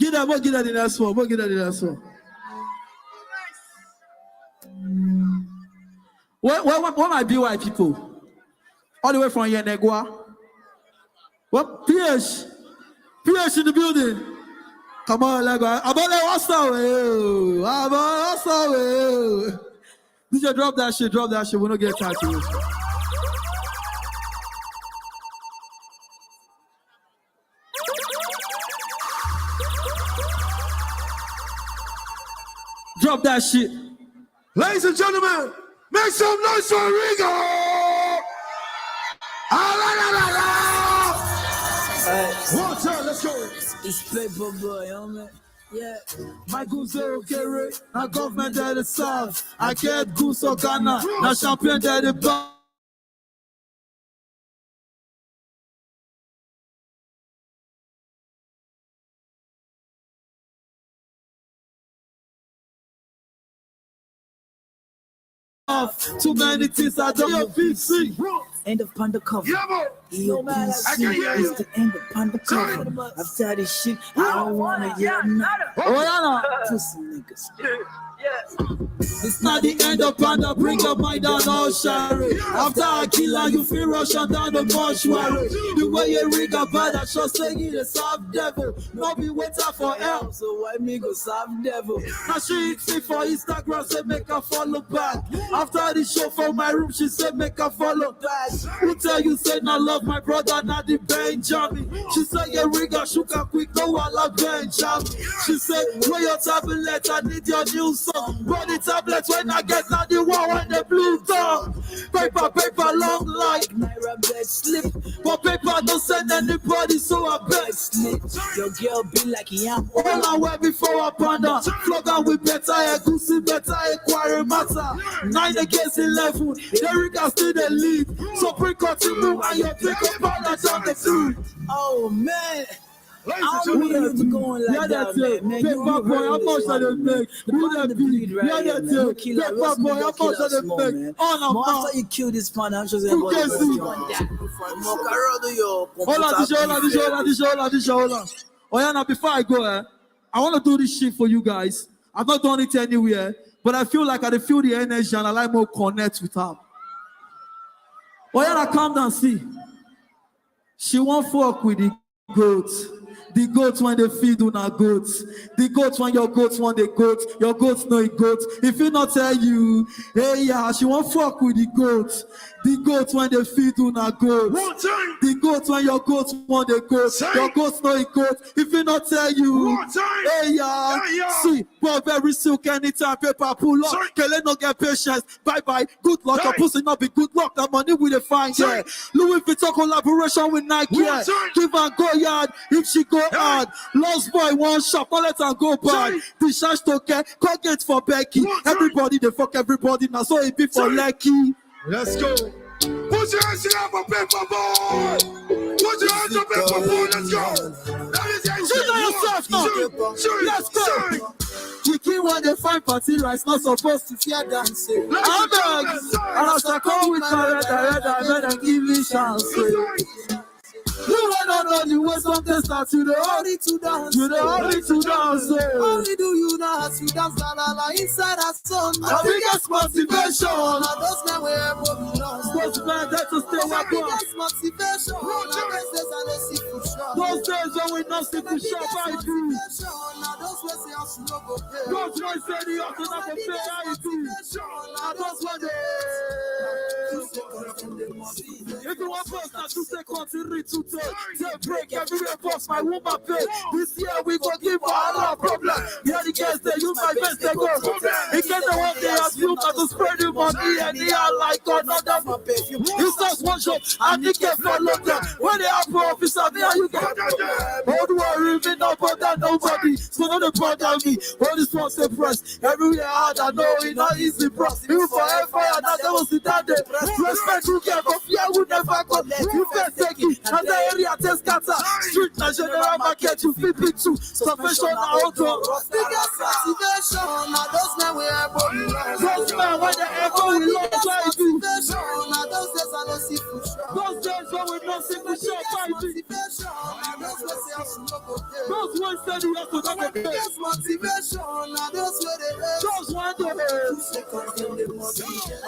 Get that the next one. Get that the next one. Where my BY people? All the way from Yenegua. What PH in the building? Come on, Lego. What's that? DJ, drop that shit. We don't get time to this. Drop that shit. Ladies and gentlemen, make some noise for Rigo. One time, let's go. It's Paper Boy, homie. Yeah. Michael Zero Kerry, now government at the south. I get goose or Ghana, now champion at the back. Too many things I don't know. PC. End of undercover. Yeah, boy. EOPC is the end of undercover. After this shit, I don't wanna hear nothing. Pussy niggas. It's not the end of panda, bring your mind down, all shari. After I kill her, you feel Russian down the mortuary. The way you ring a bad, I should say you the soft devil. No be waiting for help, so why me go soft devil? now she hits me for Instagram, say make her follow back. After the show from my room, she said make her follow back. Who tell you say not love my brother, not the Benjamin? She said yeah, ring her, shook her quick, no I love Benjamin. She said where your tablet, I need your new song. Run the tablet when I get now the one when the blue tongue. Paper long like Naira bed slip. but paper don't send anybody, so I bet Slip. Your girl be like yam. all I wear before I panda. Flog on with better, a goosey better, acquire matter. 9 against 11, Erica still the lead. So bring continue and you take a powder down the field. Oh man. I Ladies and don't gentlemen, know you going like Yeah, that, that's it. man. Paper boy, how much are they make? Who the beat? Yeah, that's it. Paper boy, how much are they make? On a More man. after you kill this man, I'm just Who can see? Hold on, this. Oh yeah, now before I go, I want to do this shit for you guys. I've not done it anywhere, but I feel like I feel the energy and I like more connect with her. Oh yeah, now come down, see. She won't fuck with the goats. The goats when they feed on our goats. The goats when your goats want the goats. Your goats know it goats. If he not tell you, hey yeah, she won't fuck with the goats. The goats when they feed on our goats. The goats when your goats want the goats. Your goats know it goats. If he not tell you, hey yeah, see, but very silk anytime paper pull up. Kele no get patience. Bye bye. Good luck. Your pussy not be good luck. That money we dey find yeah. Louis Vuitton collaboration with Nike. Yeah. Give and go yard. If she go hard, lost boy one shot. Don't let her go bad. The charge token. Colgate for Becky. Everybody they fuck everybody. Now so it be for Lucky. Let's go. Put your hands together for paper boy. Put your hands up paper boy. Let's go. Yourself now. Let's go. Chicken when they find party rice, not supposed to fear dancing. I'm dog. And I shall come with my red, I better give me chance. You wanna know the way something starts, you the only to dance. You the only to dance. Only do you dance, you dance la la la inside a song. The biggest motivation. And those men we have those men that to stay with us. Biggest motivation. Those days when we not see the shop, I do. Those ones say us no go pay. Those ones say the us not go pay, I do. Those ones if you want first, not 2 seconds to read to take break everywhere boss my woman pay. This year we go give all our problem. Yeah, the guys they use my best they go. In case they want they ask you not to spread the money and they are like another for pay. It's just one shot and you can follow them. When they have for officer, me and you get don't worry, me no bother nobody. So don't bother me. All this one say press. Everywhere hard I know it not easy bro. You forever and that they will sit down there. Respect you get but fear would never go. You first take it and the area test scatter. Street na general market you flip it to. Sufficient auto. Biggest motivation na those men we ever. Those men when they ever we love try to. Na those days I don't see food. Those days when we don't see the shop try to. Those ones say us no go pay. Those ones say you have to not pay. Biggest motivation na those where they hate. Those ones they hate.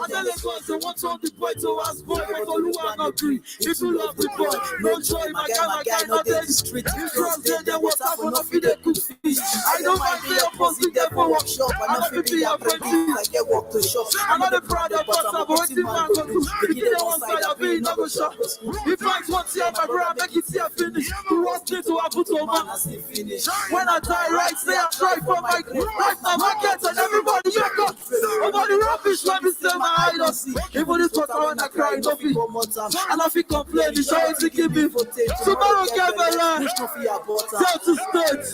And then they go say what's on the point to us boy but you are not agree. If you love the boy, no joy my guy not there the street. From there they was up on a feed the good fish. I don't mind the opposite there for workshop. I'm not be apprentice. I get work to shop. I'm not the proud of what's up waiting man go to. If you don't want side of it, no go shop. If I want to see my brother make it see a finish. You want me to happen to a man finish. When I die right say I try for my right now market and everybody check up. Nobody rubbish when me say my idol see. Even this what I wanna cry no feel one more time. And I feel complain the show to give me for take. Tomorrow get my life. Tell to state.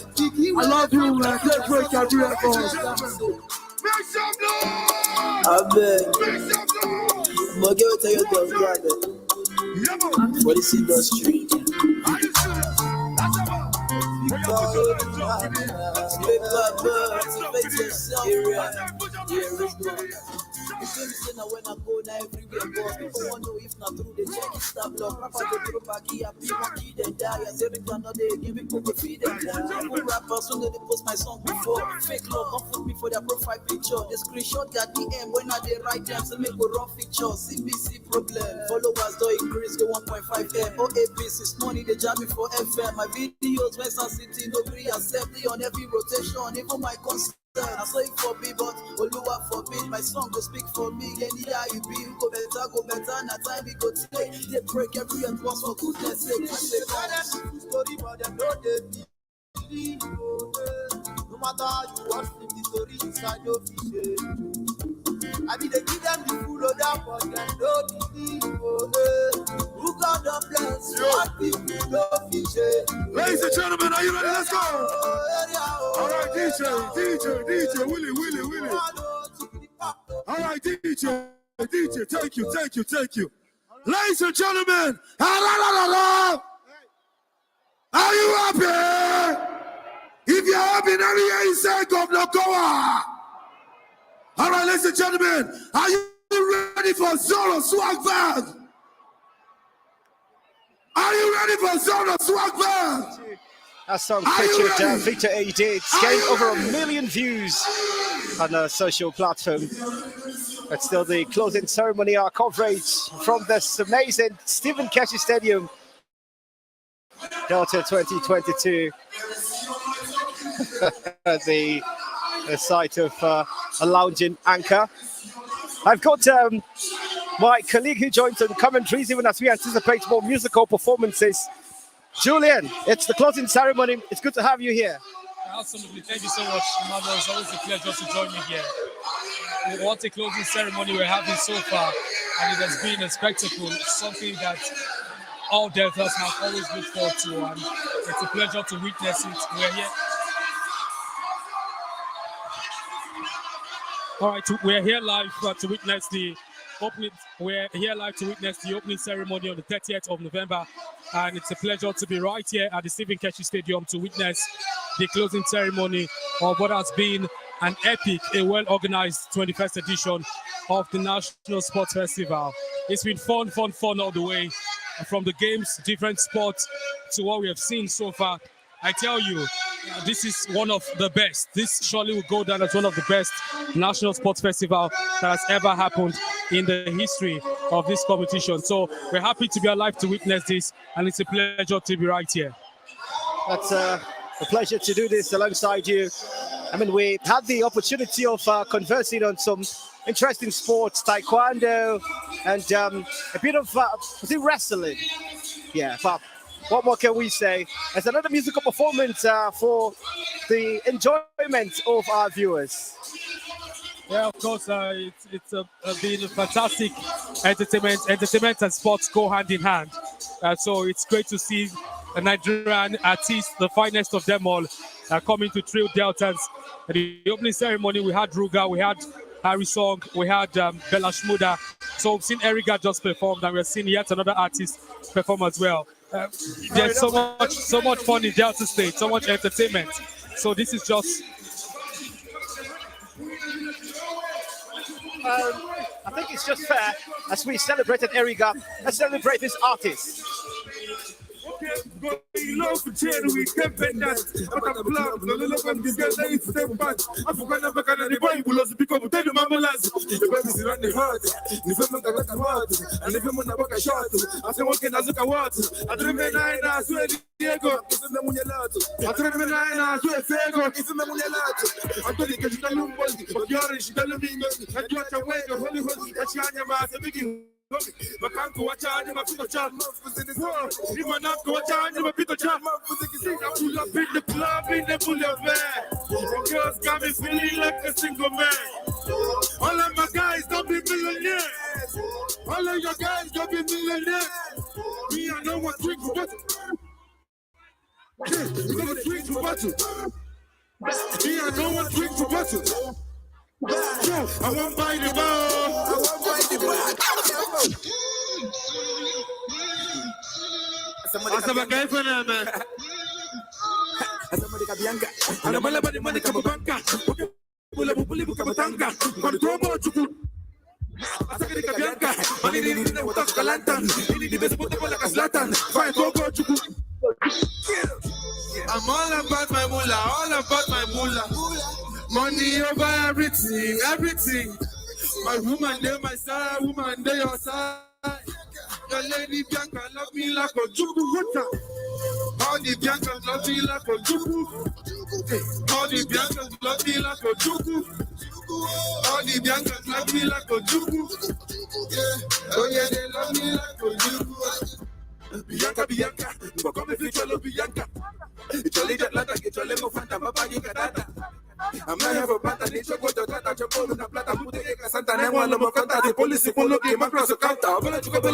I love you man. Let's break your records. Make some noise. I bet. Make some noise. But give it to you, don't grab it. For this industry. When I go now everywhere, boss, people want to know if not through the check it stop block. Papa go through baggy and people monkey then die. As every time they give people go feed them. People rappers when they post my song before. Fake love, don't put me for their profile picture. The screenshot got the M when I they write them to make a raw picture. CBC problem. Followers don't increase, go 1.5M. OAPs is money, they jam me for FM. My videos, West City, no agree, assembly on every rotation, even my concert. I saw it for me, but Oluwa forbid. My song go speak for me. Anyhow you be, go better. Na time we go take. They break every and once for goodness sake. I say, story, but them know they believe. No matter how you watch the story inside no fish. I mean, they give them the full of that, but them don't believe. Who got the plans? What people don't fish. Ladies and gentlemen, are you ready? Let's go. All right, DJ, Willie. All right, DJ, thank you. Ladies and gentlemen, are you happy? If you're happy, let me hear you say, Governor Kowa. All right, ladies and gentlemen, are you ready for Zoro Swag Bag? Are you ready for Zoro Swag Bag? That song featured Victor A. Did. It's gained over 1 million views on a social platform. But still the closing ceremony, our coverage from this amazing Stephen Keshi Stadium. Delta 2022. the site of a lounging anchor. I've got my colleague who joins in commentaries even as we anticipate more musical performances. Julian, it's the closing ceremony. It's good to have you here. Absolutely. Thank you so much, Mother. It's always a pleasure to join me here. What a closing ceremony we're having so far, and it has been a spectacle, something that all Deltas have always looked forward to, and it's a pleasure to witness it. We're here. All right, we're here live to witness the opening. We're here live to witness the opening ceremony on the 30th of November, and it's a pleasure to be right here at the Stephen Keshi Stadium to witness the closing ceremony of what has been an epic, a well-organized 21st edition of the National Sports Festival. It's been fun all the way, from the games, different sports, to what we have seen so far. I tell you, this is one of the best. This surely will go down as one of the best National Sports Festival that has ever happened in the history of this competition. So we're happy to be alive to witness this, and it's a pleasure to be right here. That's a pleasure to do this alongside you. I mean, we had the opportunity of conversing on some interesting sports, taekwondo, and a bit of wrestling. Yeah, but what more can we say? It's another musical performance for the enjoyment of our viewers. Yeah, of course, it's been a fantastic entertainment. Entertainment and sports go hand in hand. So it's great to see a Nigerian artist, the finest of them all, coming to thrill Deltans. At the opening ceremony, we had Ruga, we had Harry Song, we had Bella Shmuda. So we've seen Erica just performed, and we've seen yet another artist perform as well. There's so much fun in Delta State, so much entertainment. So this is just... I think it's just fair, as we celebrated Erica, let's celebrate this artist. Girls got me feeling like a single man. All of my guys don't be millionaires. All of your guys don't be millionaires. Me, I know what drink for what. You know what drink for what. Me, I know what drink for what. I won't buy the bar. I won't buy the bar. Somebody guy for them, man. Somebody got Bianca. And I'm all about the money come banka. Pull Kabatanga. Control to Asaka Bianca. Money didn't know what Kalanta. Need the best put like a Slatan. Fine, go to. I'm all about my moolah, all about my moolah. Money over everything, everything. My woman, they're my side, woman, they're your side. Your lady Bianca love me like a jubu. All the Biancas love me like a jubu. All the Biancas love me like a jubu. All the Biancas love me like a jubu. Oh yeah, they love me like a jubu. Bianca, but come if you tell Bianca. It's only that like it's only more fun than Papa Gata. I'm not have a pattern, it's a good data, Chapol, and a plata, Puteka Santa, and one of Mokata, the police will look at across the counter. I'm going to go to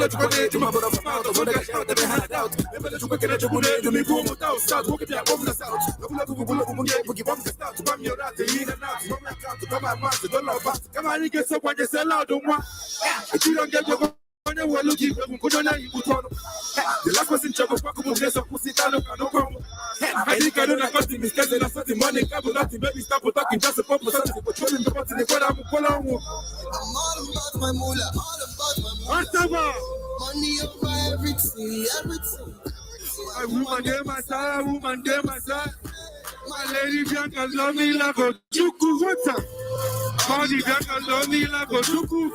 my mother of out, what I shout, they had out. I'm going to go to me, boom, without start, walking there, over the south. I'm going to go to the start, to come your rat, in and out, from my count, to come my master, don't love us. Come on, you get so when you sell out, don't want. If you don't get your the last person trouble, no problem. I think I don't know what the mistakes and the money come not to baby stop talking just a purpose of patrolling the button. I'm all about my moolah, all about my moolah. Money over everything, everything. My woman, there my side, woman, there my side. My lady Bianca love me like a juku. What's up? Money Bianca love me like a juku.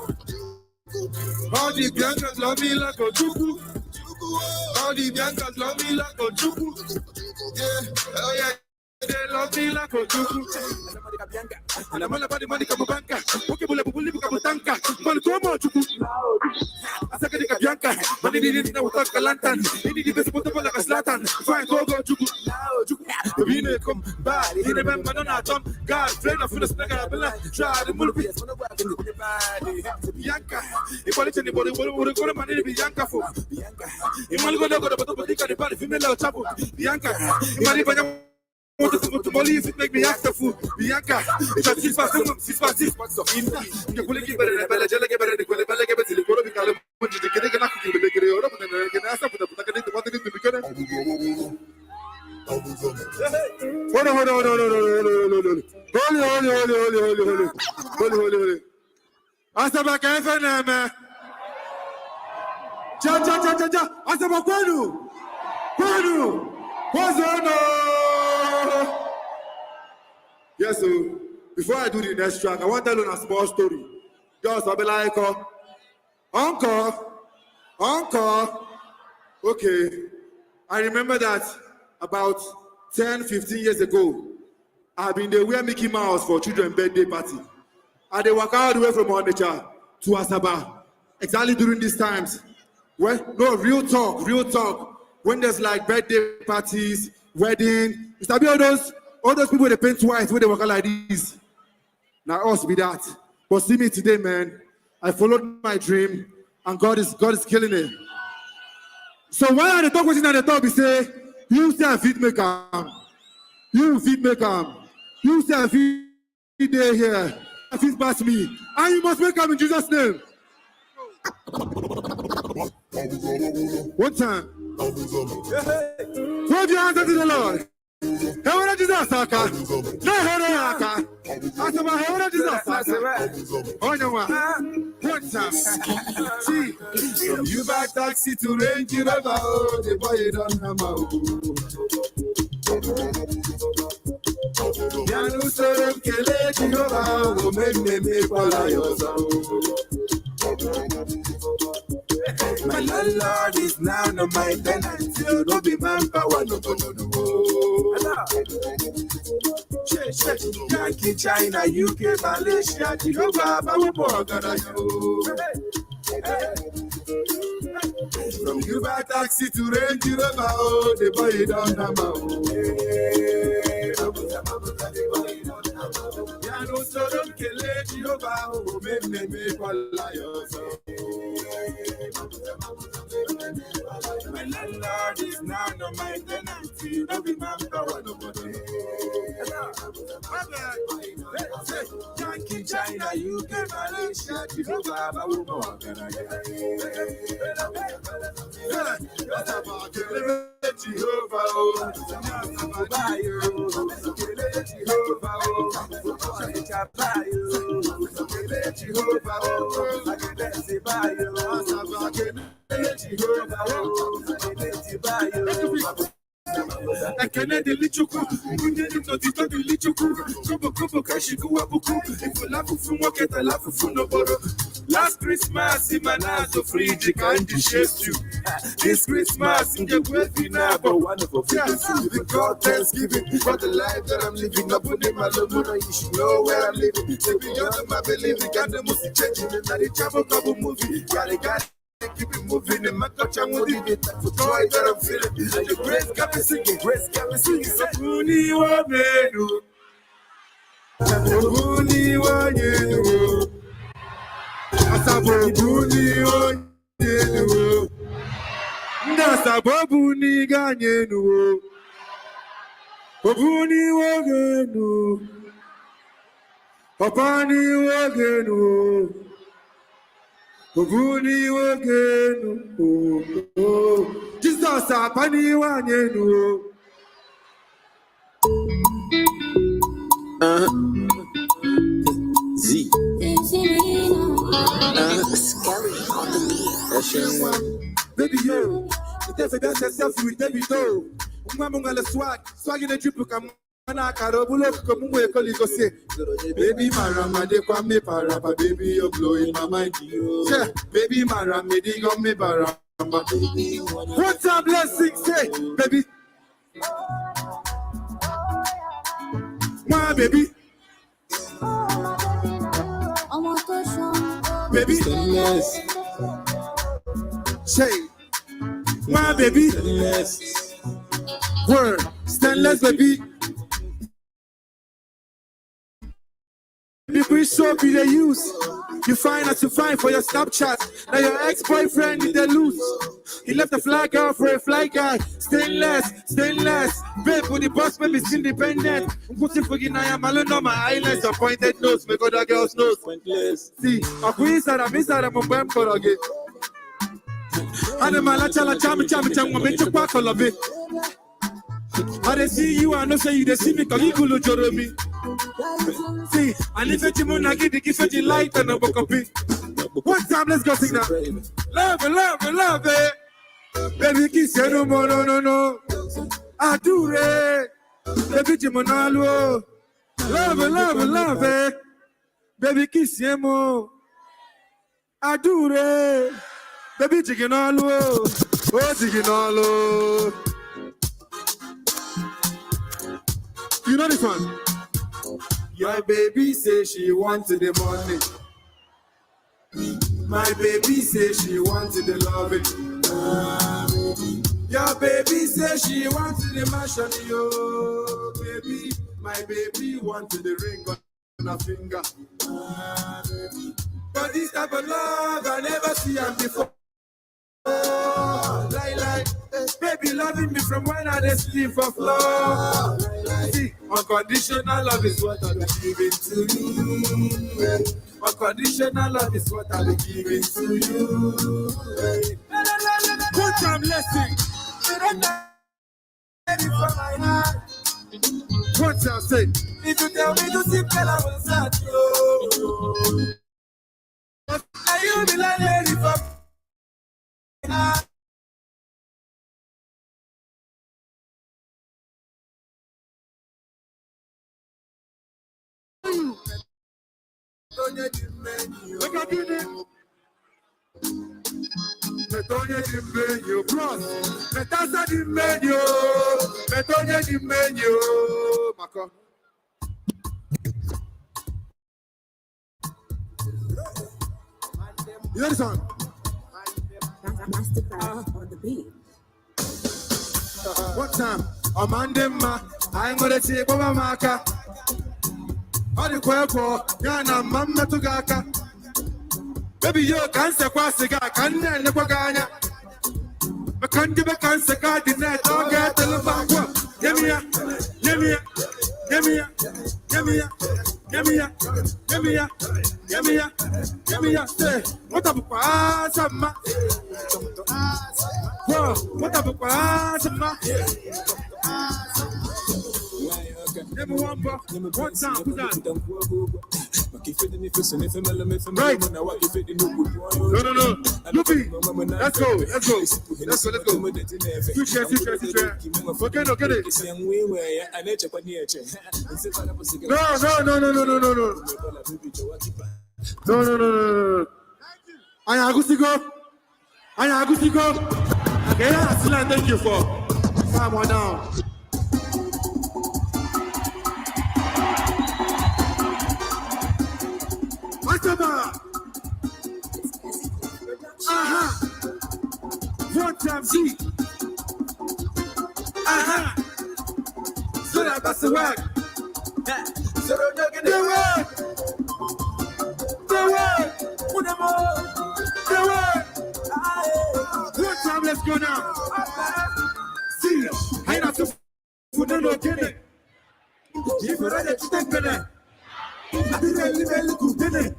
All the Biancas love me like a juku. All the Biancas love me like a chuku. Yeah, oh yeah. They love me like a chuku. And I'm all about the money come banka. Okay, bule bule come tanka. Man come on chuku. Asaka de Bianca. Money didn't know what lantern. He did the best possible like a slatan. Fine go chuku. We need come back. He never man jump. God, friend of the snagger bella. Try the movie. Bianca. Equality anybody will go to money Bianca for. Bianca. You want to go to the body female chapel. Bianca. You want to believe it make me act a fool. Bianca, it's a 6 months of India. You will give it a bella jelly, but it will never get it. Go to the California to get it enough to make it up and then can ask for the what it is to be good. Asaba Kafana. Cha. Asaba Kwanu. Yes, so before I do the next track, I want to tell you a small story. Just I'll be like, Uncle. Okay. I remember that about 10, 15 years ago, I've been there wear Mickey Mouse for children's birthday party. And they walk all the way from Onitsha to Asaba. Exactly during these times. Well, no, real talk. When there's like birthday parties, wedding, it's be all those people they paint white when they walk out like this. Now us be that. But see me today, man. I followed my dream, and God is killing it. So why are the talk question at the top? He say, you say a feed maker. You say a feed day here. A feed pass me. And you must make them in Jesus' name. One time. Wave your hands to the Lord. Heaven of Jesus, Saka. No heaven of Aka. After my heaven of Jesus, Saka. On your one. One time. See, from you back taxi to Range Rover, oh, the boy don't know. Yanu Sorum Kele Jehovah, oh, make me follow your. My landlord is now no my tenant. You no be manpower, no. Yankee, China, UK, Malaysia, Jehovah, from Uber taxi to Range Rover, oh, the boy don't Yanu Sorum Kele Jehovah, oh, me follow your. My landlord is now no my tenant. You don't be manpower, nobody. Yankee, China, UK, Malaysia, Jehovah, I can't delete you. You didn't know this, don't delete you. Come, cash you go up. If you laugh from what get a laugh from no borrow. Last Christmas, in my night of free, you can't chase you. This Christmas, in the wealthy now, but wonderful. The God Thanksgiving for the life that I'm living. Up with my love, you should know where I'm living. Say beyond my believing, got the most changing. And the travel couple movie, got keep it moving in my touch, I'm with it. For joy that I'm feeling. And the grace got me singing, Sabuni wa menu. Sabuni wa menu. Sabuni wa menu. Sabuni ganyenu. Sabuni wa menu. Papani wa menu. Oguni wagenu, Jesus apani wanyenu. Z. Skelly on the beat. Baby yo, there's a dance yourself with David Doe. Umamungala swag in a drip come. Baby Mara, they call me para, baby, you're blowing my mind. Baby Mara, me dig on me para. One time, let's sing, say, baby. My baby. Baby. Say, my baby. Word. Stainless, baby. People soap you they use. You find as you find for your Snapchat. Now your ex-boyfriend did they lose. He left a fly girl for a fly guy. Stainless, stainless. Babe, with the boss, baby, is independent. I'm putting for you now. I'm alone on my eyelids. A pointed nose, make other girls nose. See, a queen side, I'm inside, I'm a bam for again. And the man, la cham, I'm make you back all of it. I they see you, I know say you they see me, cause you could look me. See, and if it's moon, I get the gift of the light and a book of it. One time, let's go sing that. Love it, love it, love it. Baby, kiss you, no more, no. I do it. Baby, Jimonalo. Love it, love it, love it. Baby, kiss you, more. I do it. Baby, Jimonalo. Oh, Jimonalo. You know this one? Your baby say she wanted the money. My baby say she wanted the loving. Your baby say she wanted the mansion. Yo, baby, my baby wanted the ring on her finger. But this type of love I never see her before. Like, baby loving me from when I just sleep for floor. See, unconditional love is what I'm giving to you. Unconditional love is what I'm giving to you. One time, let's sing. One time, say. If you tell me to sing, I will start you. Are you the lady for Metoña di medio, bros. Metasa di medio. Metoña di medio. Mako. You know this song? Masterclass on the beat. What time? Amandema, I'm gonna take over Maka. All the quapo, Yana Mamma Tugaka. Baby, you can't say Quasiga, can't never Ganya. I can't give a cancer card in that dog at the Lubaka. Give me a, give me a, give me a, give me a, give me a, give me a, give me a, give me a, say, what up, Pazama? Whoa, what up, Pazama? Never one bar, one time, put that. Right. No. Luffy, let's go. Future. Okay, no, get it. No. Anya Agustiko. Okay, that's the line. Thank you for. Come on now. One time Z. So that that's the work. So the one time, let's go now. See, I not to put no dinner. If you're ready to take dinner, I didn't live dinner.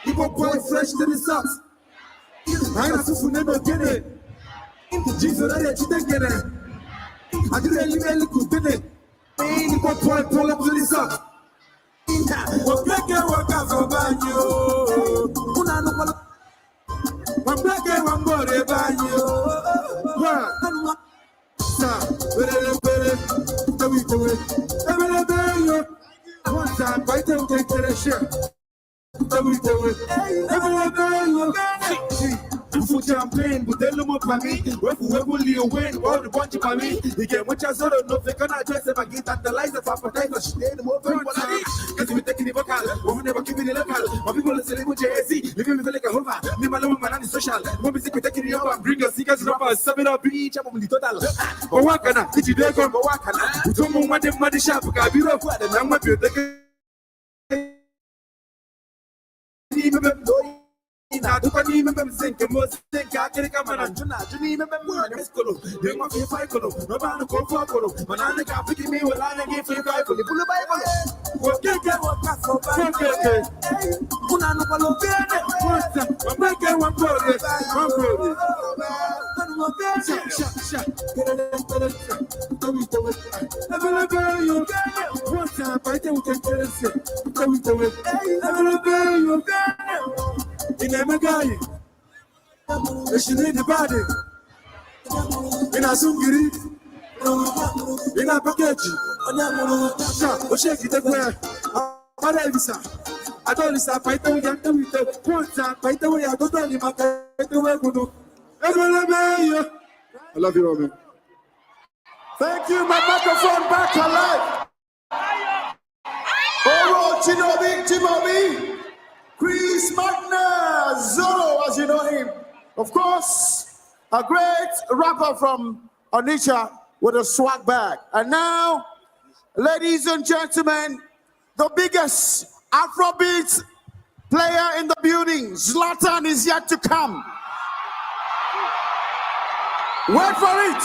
You go boy fresh to the socks. I not to never get it. Jesus, I let you take it. I didn't live dinner. You go boy pull up to the socks. What black and work out for banjo? One black and one body banjo. What? One time, I don't take the shit. fufu champagne, but they look for me. Wefu Leo Wayne, all the bunch of me. You get much as well, no, they cannot dress them and get tantalized for appetizer. She did more very well. Because we taking the vocal, we never giving the local. My people are selling with JSC, living with like a hover. Me, my love, man, social. What is it taking the over? Bring your stickers, rappers, sum it up, each of them the total. But what can I? Did you dare go? But what can I? Don't want them money shop, because I be rough, and I'm not taking. Ina duka ni membe mzinke mozinke akiri kama na njuna juni membe mwana miskolo dengo fi faikolo robanu konfo kolo manane ka fiki mi wala ne gi fi faikolo bulu bible okeke wakaso okeke kuna no palo bene wasa wabeke wapore sha in a guy, she need the body. In a sungiri, in a package. Shake it away. I don't listen. Fight away, fight away. I don't tell him. Fight away. I love you, Robin. Thank you. My microphone back alive. Oh, Chinobi. Chris Magner, Zoro, as you know him. Of course, a great rapper from Onitsha with a swag bag. And now, ladies and gentlemen, the biggest Afrobeat player in the building, Zlatan, is yet to come. Wait for it.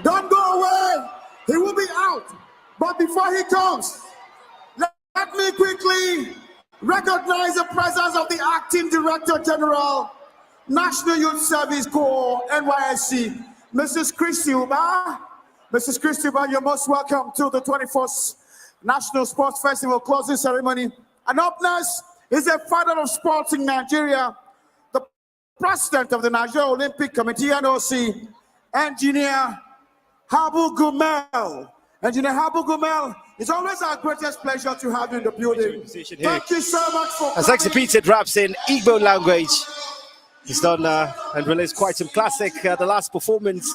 Don't go away. He will be out. But before he comes, let me quickly recognize the presence of the Acting Director General, National Youth Service Corps, NYSC, Mrs. Christy Uba. Mrs. Christy Uba, you're most welcome to the 21st National Sports Festival closing ceremony. And up next is the father of sports in Nigeria, the president of the Nigeria Olympic Committee, NOC, Engineer Habu Gumel. Engineer Habu Gumel, it's always our greatest pleasure to have you in the building. Thank you so much for As executed raps in Igbo language. He's done and released quite some classic. The last performance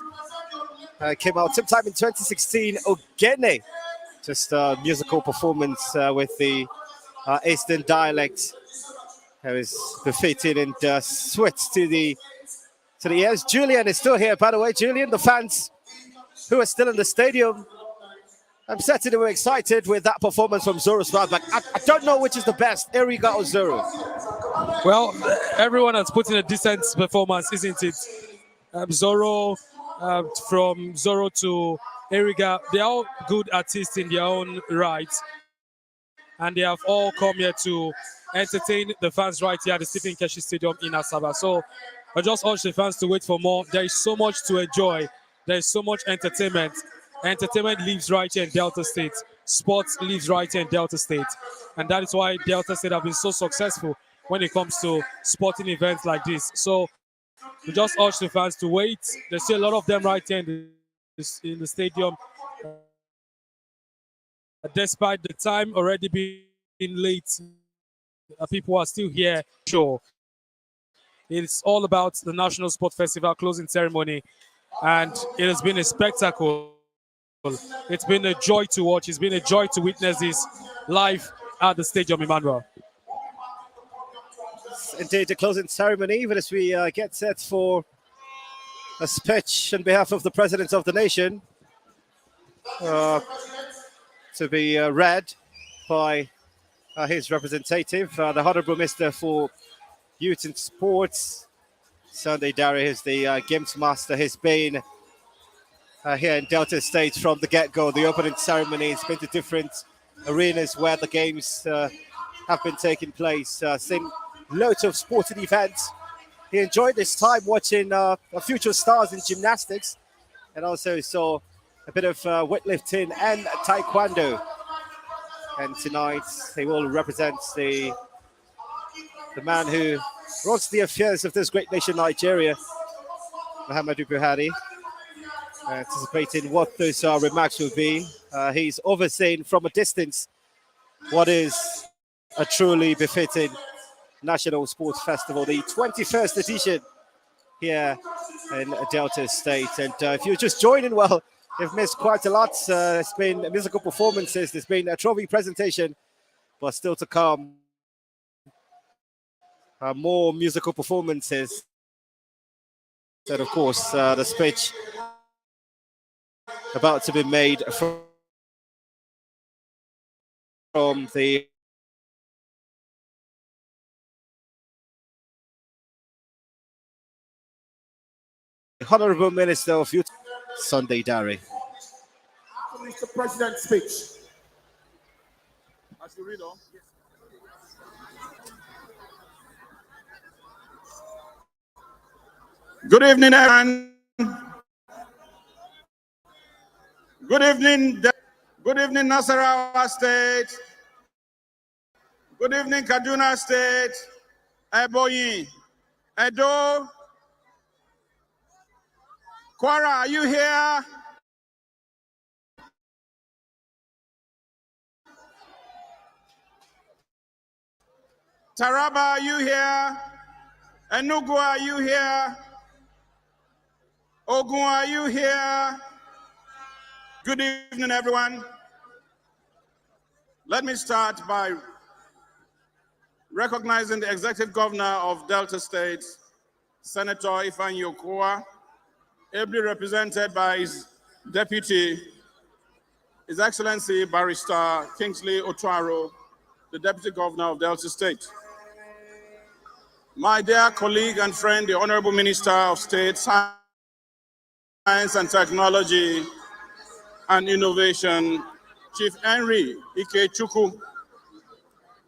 came out sometime in 2016, Ogene. Just a musical performance with the Eastern dialect. It was befitting and sweat to the ears. Julian is still here, by the way. Julian, the fans who are still in the stadium, I'm certainly we're excited with that performance from Zoro Swagback. I don't know which is the best, Eriga or Zoro. Well, everyone has put in a decent performance, isn't it? Zoro, from Zoro to Eriga, they're all good artists in their own right. And they have all come here to entertain the fans right here at the Stephen Keshi Stadium in Asaba. So I just urge the fans to wait for more. There is so much to enjoy. There is so much entertainment. Entertainment lives right here in Delta State. Sports lives right here in Delta State. And that is why Delta State have been so successful when it comes to sporting events like this. So we just urge the fans to wait. There's still a lot of them right here in the stadium. Despite the time already being late, people are still here. Sure. It's all about the National Sport Festival closing ceremony. And it has been a spectacle. It's been a joy to watch. It's been a joy to witness this live at the Stadium, Emmanuel. Indeed, the closing ceremony, even as we get set for a speech on behalf of the President of the nation to be read by his representative, the Honorable Minister for Youth and Sports, Sunday Dare, is the Games Master. He's been here in Delta State from the get-go. The opening ceremony has been to different arenas where the games have been taking place. Seen loads of sporting events. He enjoyed his time watching future stars in gymnastics, and also saw a bit of weightlifting and taekwondo. And tonight he will represent the man who runs the affairs of this great nation, Nigeria, Muhammadu Buhari. Anticipating what those remarks will be. He's overseeing from a distance what is a truly befitting National Sports Festival, the 21st edition here in Delta State. And if you're just joining, well, you've missed quite a lot. It's been musical performances, there's been a trophy presentation, but still to come, more musical performances. And of course, the speech about to be made from the Honorable Minister of Youth, Sunday Dare. Mr. President's speech. As you read on. Good evening, everyone. Good evening. Good evening, Nasarawa State. Good evening, Kaduna State. Ebonyi, Edo. Kwara, are you here? Taraba, are you here? Enugu, are you here? Ogun, are you here? Good evening, everyone. Let me start by recognizing the Executive Governor of Delta State, Senator Ifeanyi Okowa, ably represented by his Deputy, His Excellency Barrister Kingsley Otuaro, the Deputy Governor of Delta State. My dear colleague and friend, the Honorable Minister of State, Science and Technology and Innovation, Chief Henry Ikechukwu,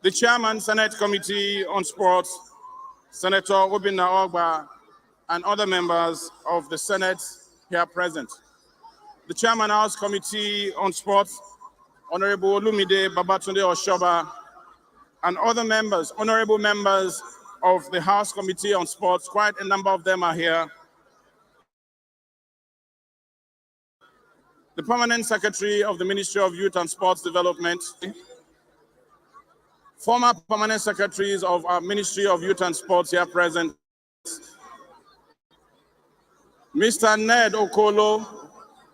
the Chairman, Senate Committee on Sports, Senator Obinna Ogba, and other members of the Senate here present. The Chairman, House Committee on Sports, Honorable Olumide Babatunde Oshoba, and other members, honorable members of the House Committee on Sports, quite a number of them are here. The Permanent Secretary of the Ministry of Youth and Sports Development, former Permanent Secretaries of our Ministry of Youth and Sports here present, Mr. Ned Okolo,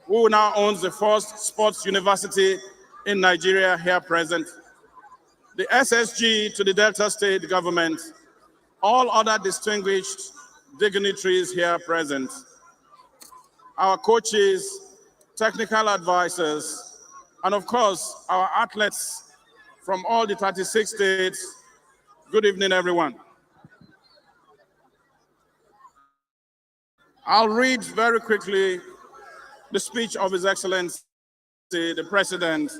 who now owns the first sports university in Nigeria here present, the SSG to the Delta State government, all other distinguished dignitaries here present, our coaches, technical advisors, and of course, our athletes from all the 36 states. Good evening, everyone. I'll read very quickly the speech of His Excellency, the President,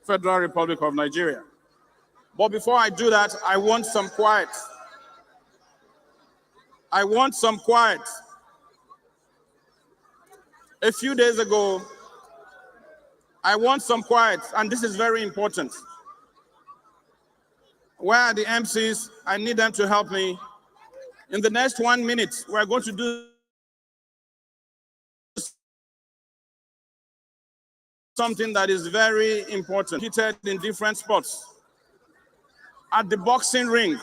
Federal Republic of Nigeria. But before I do that, I want some quiet. I want some quiet. A few days ago, I want some quiet, and this is very important. Where are the MCs? I need them to help me. In the next 1 minute, we're going to do something that is very important, competed in different sports. At the boxing ring,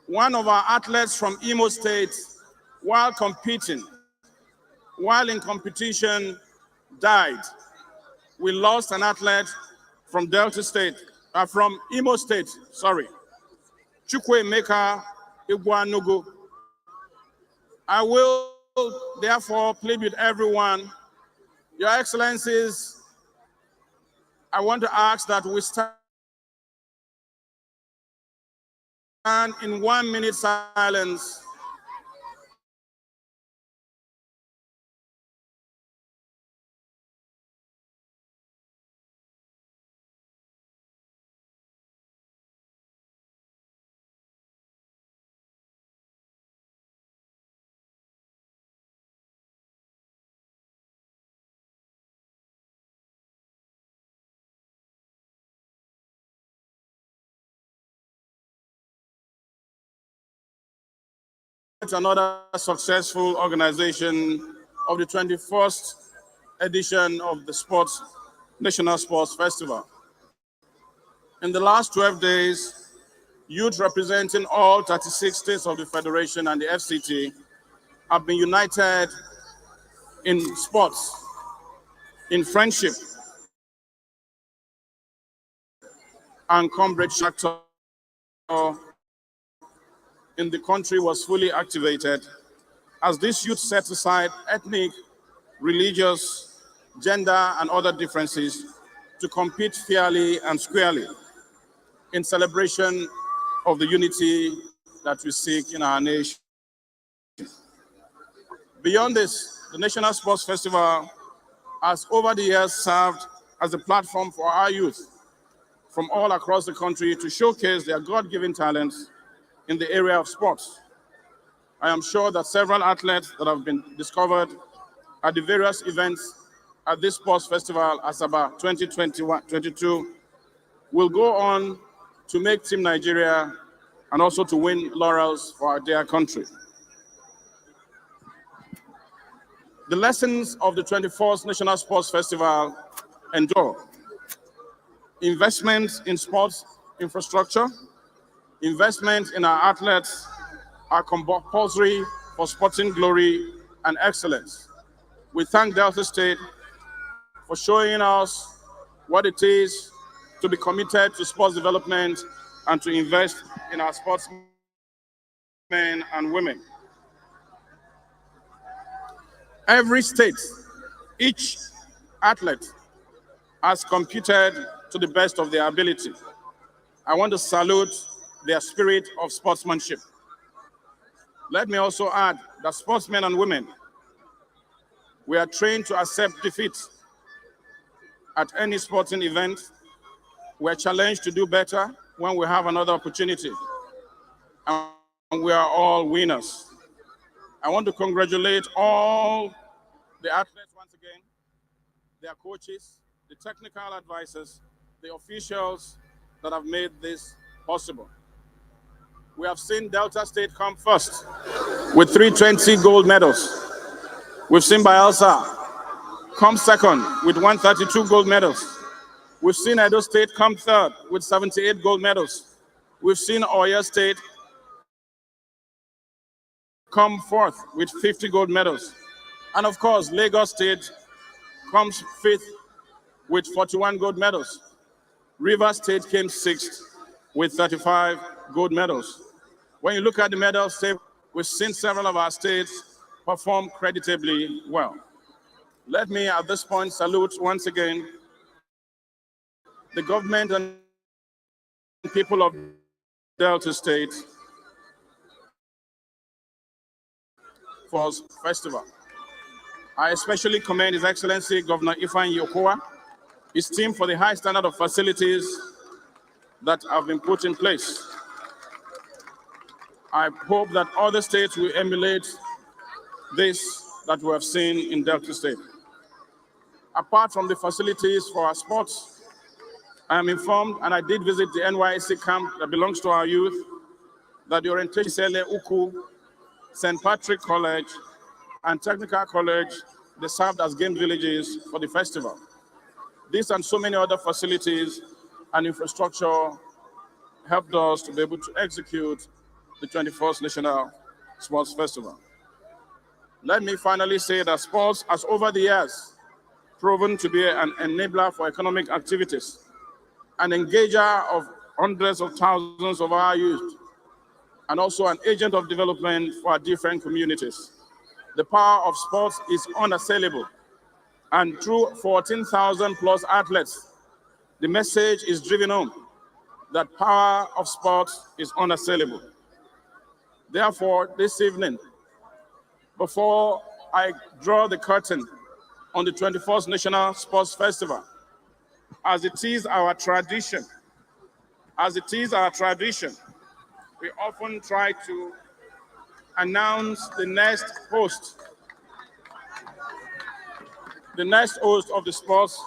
one of our athletes from Imo State, while competing, while in competition, died. We lost an athlete from Delta State, from Imo State, sorry. Chukwuemeka Igwanugu. I will therefore plead with everyone, Your Excellencies, I want to ask that we stand in 1 minute silence another successful organization of the 21st edition of the National Sports Festival. In the last 12 days, youth representing all 36 states of the Federation and the FCT have been united in sports, in friendship, and comradeship in the country was fully activated as this youth set aside ethnic, religious, gender, and other differences to compete fairly and squarely in celebration of the unity that we seek in our nation. Beyond this, the National Sports Festival has over the years served as a platform for our youth from all across the country to showcase their God-given talents in the area of sports. I am sure that several athletes that have been discovered at the various events at this sports festival, Asaba 2021-22, will go on to make Team Nigeria and also to win laurels for our dear country. The lessons of the 24th National Sports Festival endure. Investment in sports infrastructure, investment in our athletes are compulsory for sporting glory and excellence. We thank Delta State for showing us what it is to be committed to sports development and to invest in our sportsmen and women. Every state, each athlete has competed to the best of their ability. I want to salute their spirit of sportsmanship. Let me also add that sportsmen and women, we are trained to accept defeat at any sporting event. We are challenged to do better when we have another opportunity. And we are all winners. I want to congratulate all the athletes once again, their coaches, the technical advisors, the officials that have made this possible. We have seen Delta State come first with 320 gold medals. We've seen Bayelsa come second with 132 gold medals. We've seen Edo State come third with 78 gold medals. We've seen Oyo State come fourth with 50 gold medals. And of course, Lagos State comes fifth with 41 gold medals. Rivers State came sixth with 35 gold medals. When you look at the medals, we've seen several of our states perform creditably well. Let me at this point salute once again the government and people of Delta State for this festival. I especially commend His Excellency Governor Ifeanyi Okowa, his team for the high standard of facilities that have been put in place. I hope that other states will emulate this that we have seen in Delta State. Apart from the facilities for our sports, I am informed, and I did visit the NYSC camp that belongs to our youth, that the orientation Sele Uku, St. Patrick College, and Technical College, they served as game villages for the festival. This and so many other facilities and infrastructure helped us to be able to execute the 21st National Sports Festival. Let me finally say that sports has over the years proven to be an enabler for economic activities, an engager of hundreds of thousands of our youth, and also an agent of development for our different communities. The power of sports is unassailable, and through 14,000 plus athletes, the message is driven home that power of sports is unassailable. Therefore, this evening, before I draw the curtain on the 21st National Sports Festival, as it is our tradition, we often try to announce the next host of the Sports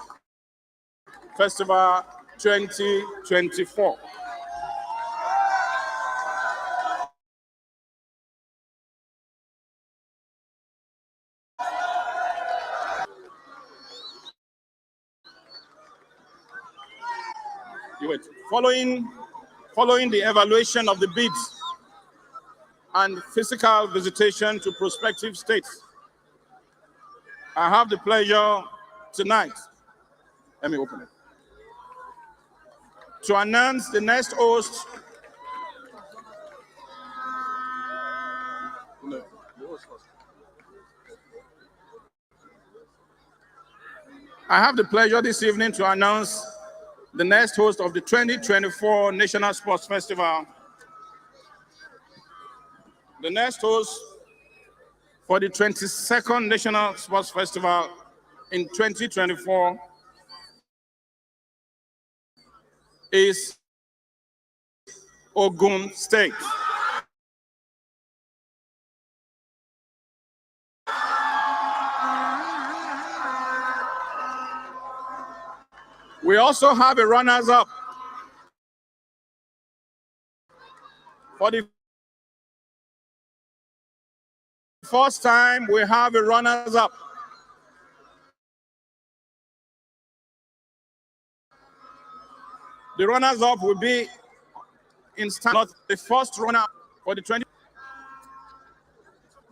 Festival 2024. Following the evaluation of the bids and physical visitation to prospective states. I have the pleasure tonight, let me open it, to announce the next host. I have the pleasure this evening to announce the next host of the 2024 National Sports Festival. The next host for the 22nd National Sports Festival in 2024 is Ogun State. We also have a runners-up for the first time. We have a runners-up. The runners-up will be in not the first runner for the 20.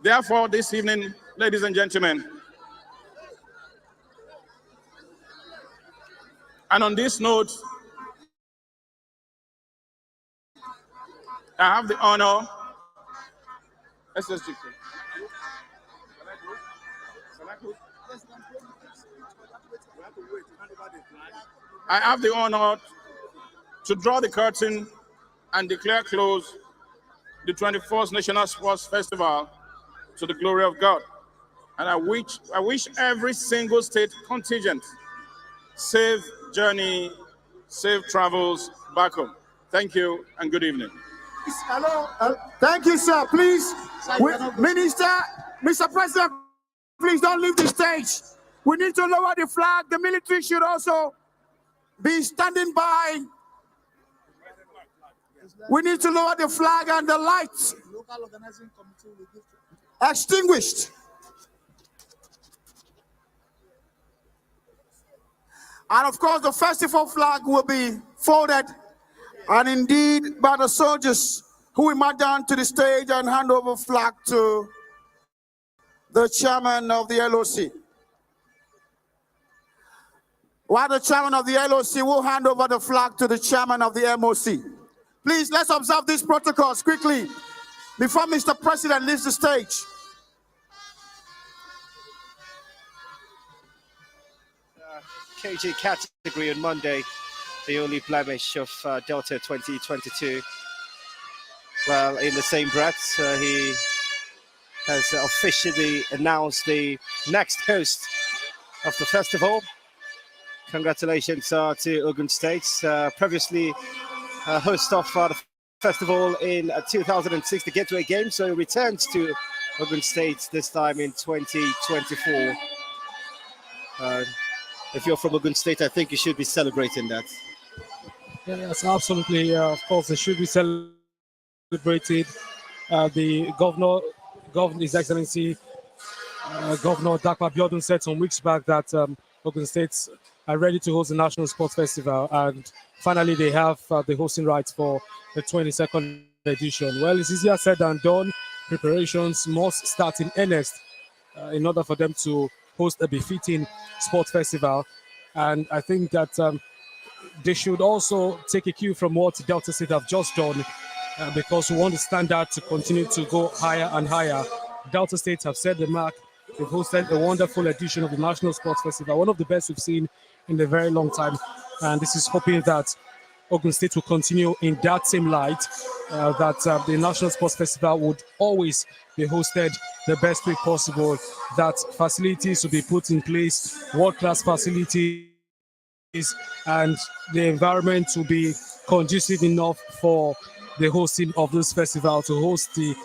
Therefore, this evening, ladies and gentlemen, and on this note, I have the honor. I have the honor to draw the curtain and declare close the 24th National Sports Festival to the glory of God. And I wish every single state contingent safe journey, safe travels back home. Thank you and good evening. Hello. Thank you, sir. Please, Mr. President, please don't leave the stage. We need to lower the flag. The military should also be standing by. We need to lower the flag and the lights. Local organizing committee will give extinguished. And of course, the festival flag will be folded and indeed by the soldiers who will march down to the stage and hand over flag to the chairman of the LOC. While the chairman of the LOC will hand over the flag to the chairman of the MOC. Please, let's observe these protocols quickly before Mr. President leaves the stage. KG category on Monday, the only blemish of Delta 2022. Well, in the same breath, he has officially announced the next host of the festival. Congratulations to Ogun State, previously host of the festival in 2006, the Gateway Games, so he returns to Ogun State this time in 2024. If you're from Ogun State, I think you should be celebrating that. Yes, absolutely. Of course, it should be celebrated. The governor, His Excellency, Governor Dapo Abiodun said some weeks back that Ogun State are ready to host the National Sports Festival, and finally they have the hosting rights for the 22nd edition. Well, it's easier said than done. Preparations must start in earnest in order for them to host a befitting sports festival. And I think that they should also take a cue from what Delta State have just done, because we want the standard to continue to go higher and higher. Delta State have set the mark. They've hosted a wonderful edition of the National Sports Festival, one of the best we've seen in a very long time. And this is hoping that Ogun State will continue in that same light, that the National Sports Festival would always be hosted the best way possible, that facilities will be put in place, world-class facilities, and the environment will be conducive enough for the hosting of this festival to host the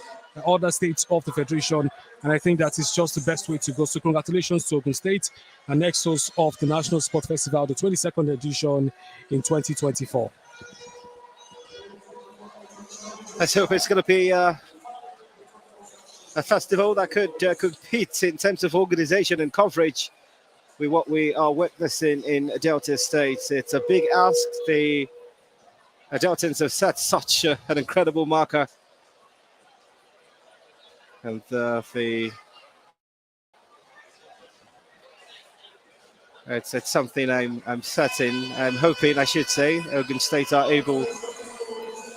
other states of the Federation. And I think that is just the best way to go. So congratulations to Ogun State, and next host of the National Sports Festival, the 22nd edition in 2024. Let's hope it's going to be a festival that could compete in terms of organization and coverage with what we are witnessing in Delta State. It's a big ask. The Deltans have set such an incredible marker And it's something I'm certain, I'm hoping, I should say, Ogun State are able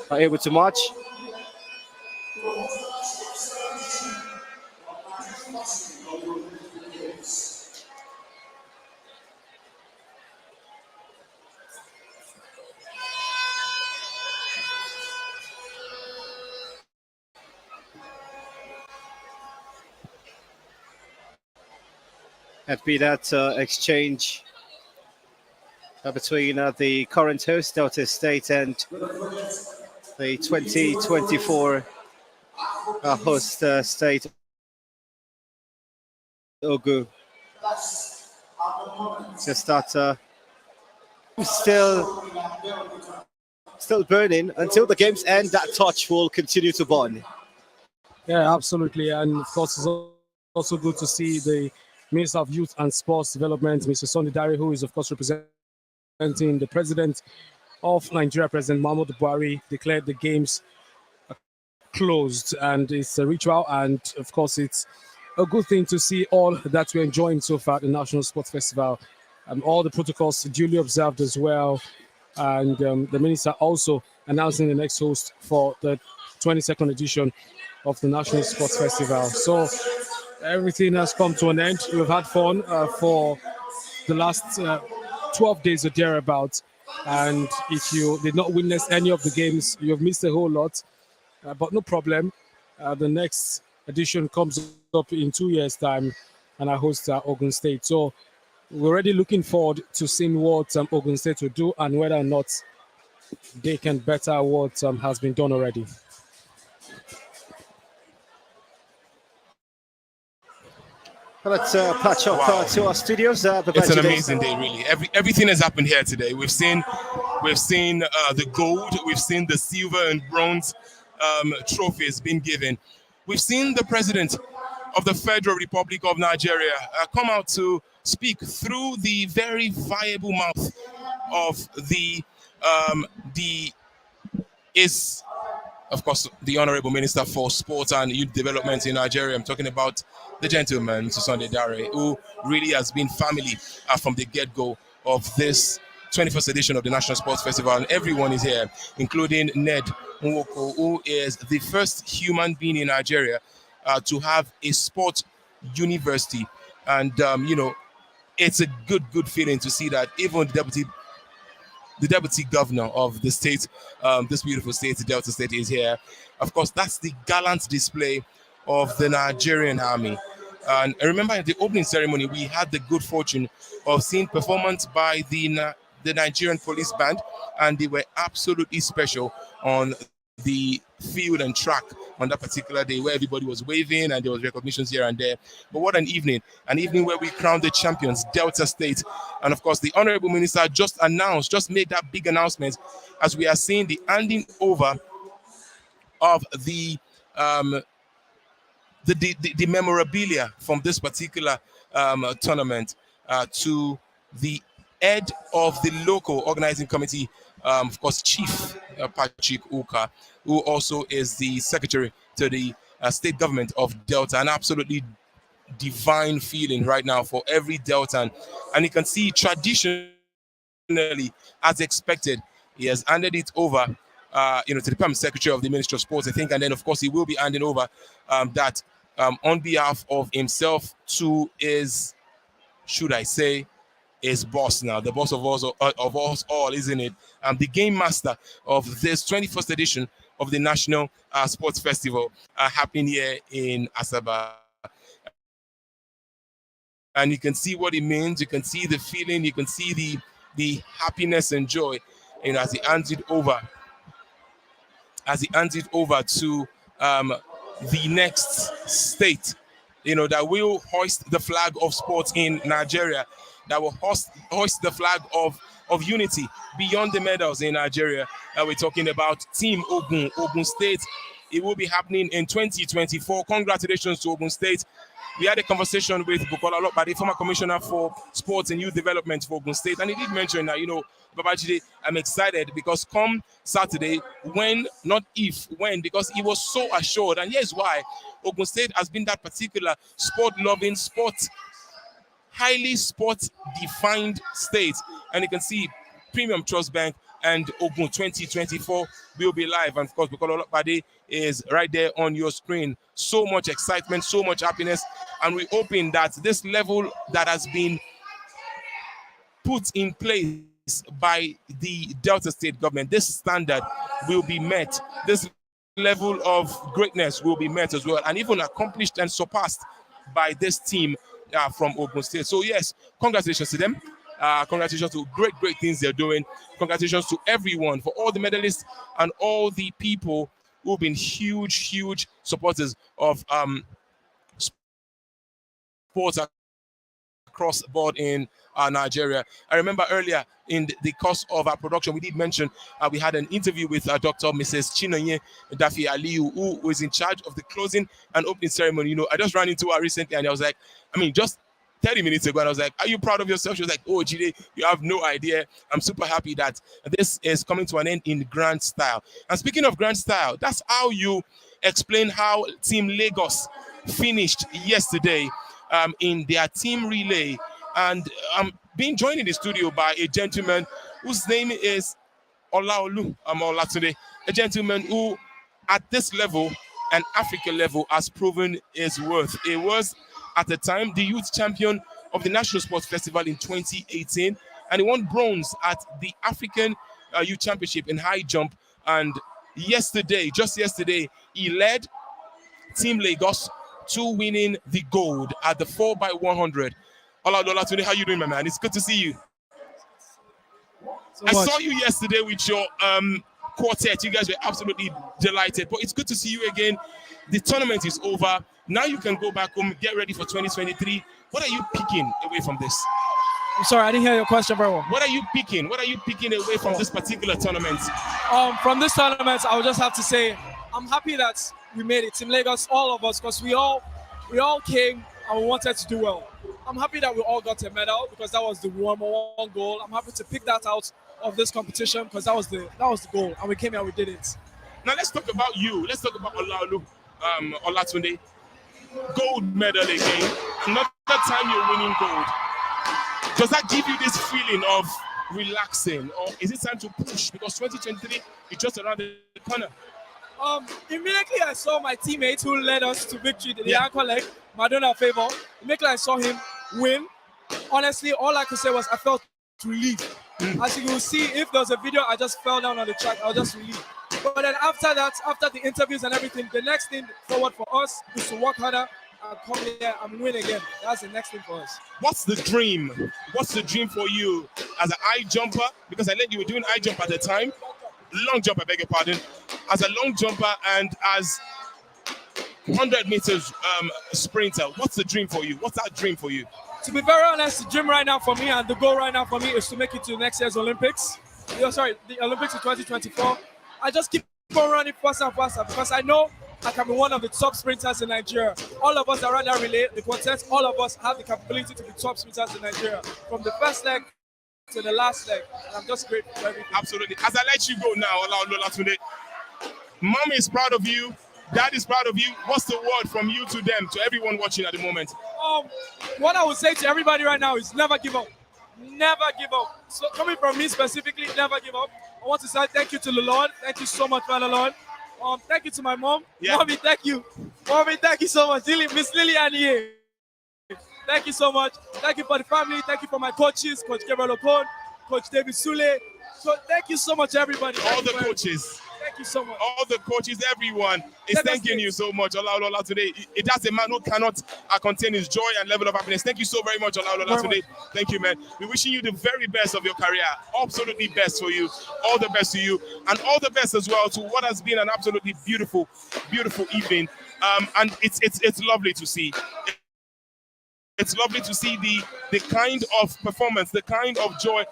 to march. Be that exchange between the current host, Delta State, and the 2024 host state, Ogun. Just that still burning until the game's end. That touch will continue to burn. Yeah, absolutely. And of course, it's also good to see the Minister of Youth and Sports Development, Mr. Sunday Dare, who is, of course, representing the President of Nigeria, President Muhammadu Buhari, declared the games closed. And it's a ritual. And, of course, it's a good thing to see all that we're enjoying so far at the National Sports Festival. All the protocols duly observed as well. And the Minister also announcing the next host for the 22nd edition of the National Sports Festival. So everything has come to an end. We've had fun for the last 12 days or thereabouts. And if you did not witness any of the games, you have missed a whole lot. But no problem. The next edition comes up in 2 years' time, and I host Ogun State. So we're already looking forward to seeing what Ogun State will do and whether or not they can better what has been done already. Let's patch up to our studios. It's an amazing day, really. Everything has happened here today. We've seen the gold, we've seen the silver and bronze trophies being given. We've seen the President of the Federal Republic of Nigeria come out to speak through the very viable mouth of of course, the Honorable Minister for Sport and Youth Development in Nigeria. I'm talking about the gentleman, Mr. Sunday Dare, who really has been family from the get-go of this 21st edition of the National Sports Festival. And everyone is here, including Ned Nwoko, who is the first human being in Nigeria to have a sport university. And, it's a good feeling to see that even the deputy governor of the state, this beautiful state, the Delta State, is here. Of course, that's the gallant display of the Nigerian Army. And I remember at the opening ceremony, we had the good fortune of seeing performance by the Nigerian Police Band, and they were absolutely special on the field and track on that particular day, where everybody was waving and there was recognitions here and there. But what an evening where we crowned the champions, Delta State. And of course, the Honorable Minister just made that big announcement, as we are seeing the handing over of the memorabilia from this particular tournament to the head of the local organizing committee, of course, Chief Patrick Uka, who also is the secretary to the state government of Delta. An absolutely divine feeling right now for every Deltan. And you can see traditionally, as expected, he has handed it over to the permanent secretary of the Ministry of Sports, I think, and then of course he will be handing over that on behalf of himself to his, should I say, his boss now, the boss of us all, isn't it? The game master of this 21st edition of the National Sports Festival happening here in Asaba. And you can see what it means. You can see the feeling. You can see the happiness and joy, as he hands it over. As he hands it over to the next state, that will hoist the flag of sports in Nigeria, that will hoist the flag of unity beyond the medals in Nigeria. We're talking about Team Ogun State it will be happening in 2024. Congratulations to Ogun State. We had a conversation with Bukola Olopade, the former commissioner for sports and youth development for Ogun State, and he did mention that, Babajide, I'm excited because come Saturday, when, not if, when, because he was so assured, and here's why. Ogun State has been that particular sport-loving, highly sport-defined state, and you can see Premium Trust Bank and Ogun 2024 will be live, and of course, Bukola Olopade is right there on your screen. So much excitement, so much happiness, and we're hoping that this level that has been put in place by the Delta State government, this standard will be met. This level of greatness will be met as well, and even accomplished and surpassed by this team from Ogun State. So yes, congratulations to them. Congratulations to great things they're doing. Congratulations to everyone, for all the medalists and all the people who've been huge supporters of sports across the board in Nigeria. I remember earlier in the course of our production, we did mention we had an interview with Dr. Mrs. Chinonye Dafi Aliyu, who was in charge of the closing and opening ceremony. I just ran into her recently, and I was like, just 30 minutes ago, and I was like, are you proud of yourself? She was like, oh, Jide, you have no idea. I'm super happy that this is coming to an end in grand style. And speaking of grand style, that's how you explain how Team Lagos finished yesterday in their team relay. And I'm being joined in the studio by a gentleman whose name is Olaolu Olatunde, a gentleman who, at this level, an African level, has proven his worth. It was, at the time, the youth champion of the National Sports Festival in 2018, and he won bronze at the African Youth Championship in high jump. And yesterday, just yesterday, he led Team Lagos to winning the gold at the 4x100. Olatunde, how you doing, my man? It's good to see you. I saw you yesterday with your quartet. You guys were absolutely delighted, but it's good to see you again. The tournament is over. Now you can go back home, get ready for 2023. What are you picking away from this? I'm sorry, I didn't hear your question very well. What are you picking? What are you picking away from this particular tournament? From this tournament, I would just have to say, I'm happy that we made it. Team Lagos, all of us, because we all came and we wanted to do well. I'm happy that we all got a medal because that was the number one goal. I'm happy to pick that out of this competition because that was the goal, and we came here and we did it. Now let's talk about you. Let's talk about Olaolu Olatunde. Gold medal again. Another time you're winning gold. Does that give you this feeling of relaxing, or is it time to push because 2023 is just around the corner? Immediately I saw my teammate who led us to victory, the anchor leg, Madonna Favor. Immediately I saw him win. Honestly, all I could say was I felt relief. As you will see, if there was a video, I just fell down on the track. I was just relieved. But then after that, after the interviews and everything, the next thing forward for us is to work harder and come here and win again. That's the next thing for us. What's the dream? What's the dream for you as an high jumper? Because I let you were doing high jump at the time. Long jump, I beg your pardon. As a long jumper and as 100 meters sprinter, what's the dream for you? What's that dream for you? To be very honest, the dream right now for me and the goal right now for me is to make it to next year's Olympics. The Olympics in 2024. I just keep on running faster and faster because I know I can be one of the top sprinters in Nigeria. All of us that run that relay, the quartet, all of us have the capability to be top sprinters in Nigeria. From the first leg to the last leg. And I'm just grateful for everything. Absolutely. As I let you go now, Olatunde, Mom is proud of you. Dad is proud of you. What's the word from you to them, to everyone watching at the moment? What I would say to everybody right now is never give up. Never give up. So coming from me specifically, never give up. I want to say thank you to the Lord. Thank you so much, Father Lord. Thank you to my mom. Yeah. Mommy, thank you. Mommy, thank you so much. Miss Lillian here. Thank you so much. Thank you for the family. Thank you for my coaches, Coach Gabriel Ocon, Coach David Sule. So thank you so much, everybody. All the coaches. Thank you so much. All the coaches, everyone is thanking you so much, Olaolu today. That's a man who cannot contain his joy and level of happiness. Thank you so very much, Olaolu today. Thank you, man. We're wishing you the very best of your career. Absolutely best for you. All the best to you. And all the best as well to what has been an absolutely beautiful, beautiful evening. And it's lovely to see. It's lovely to see the kind of performance, the kind of joy,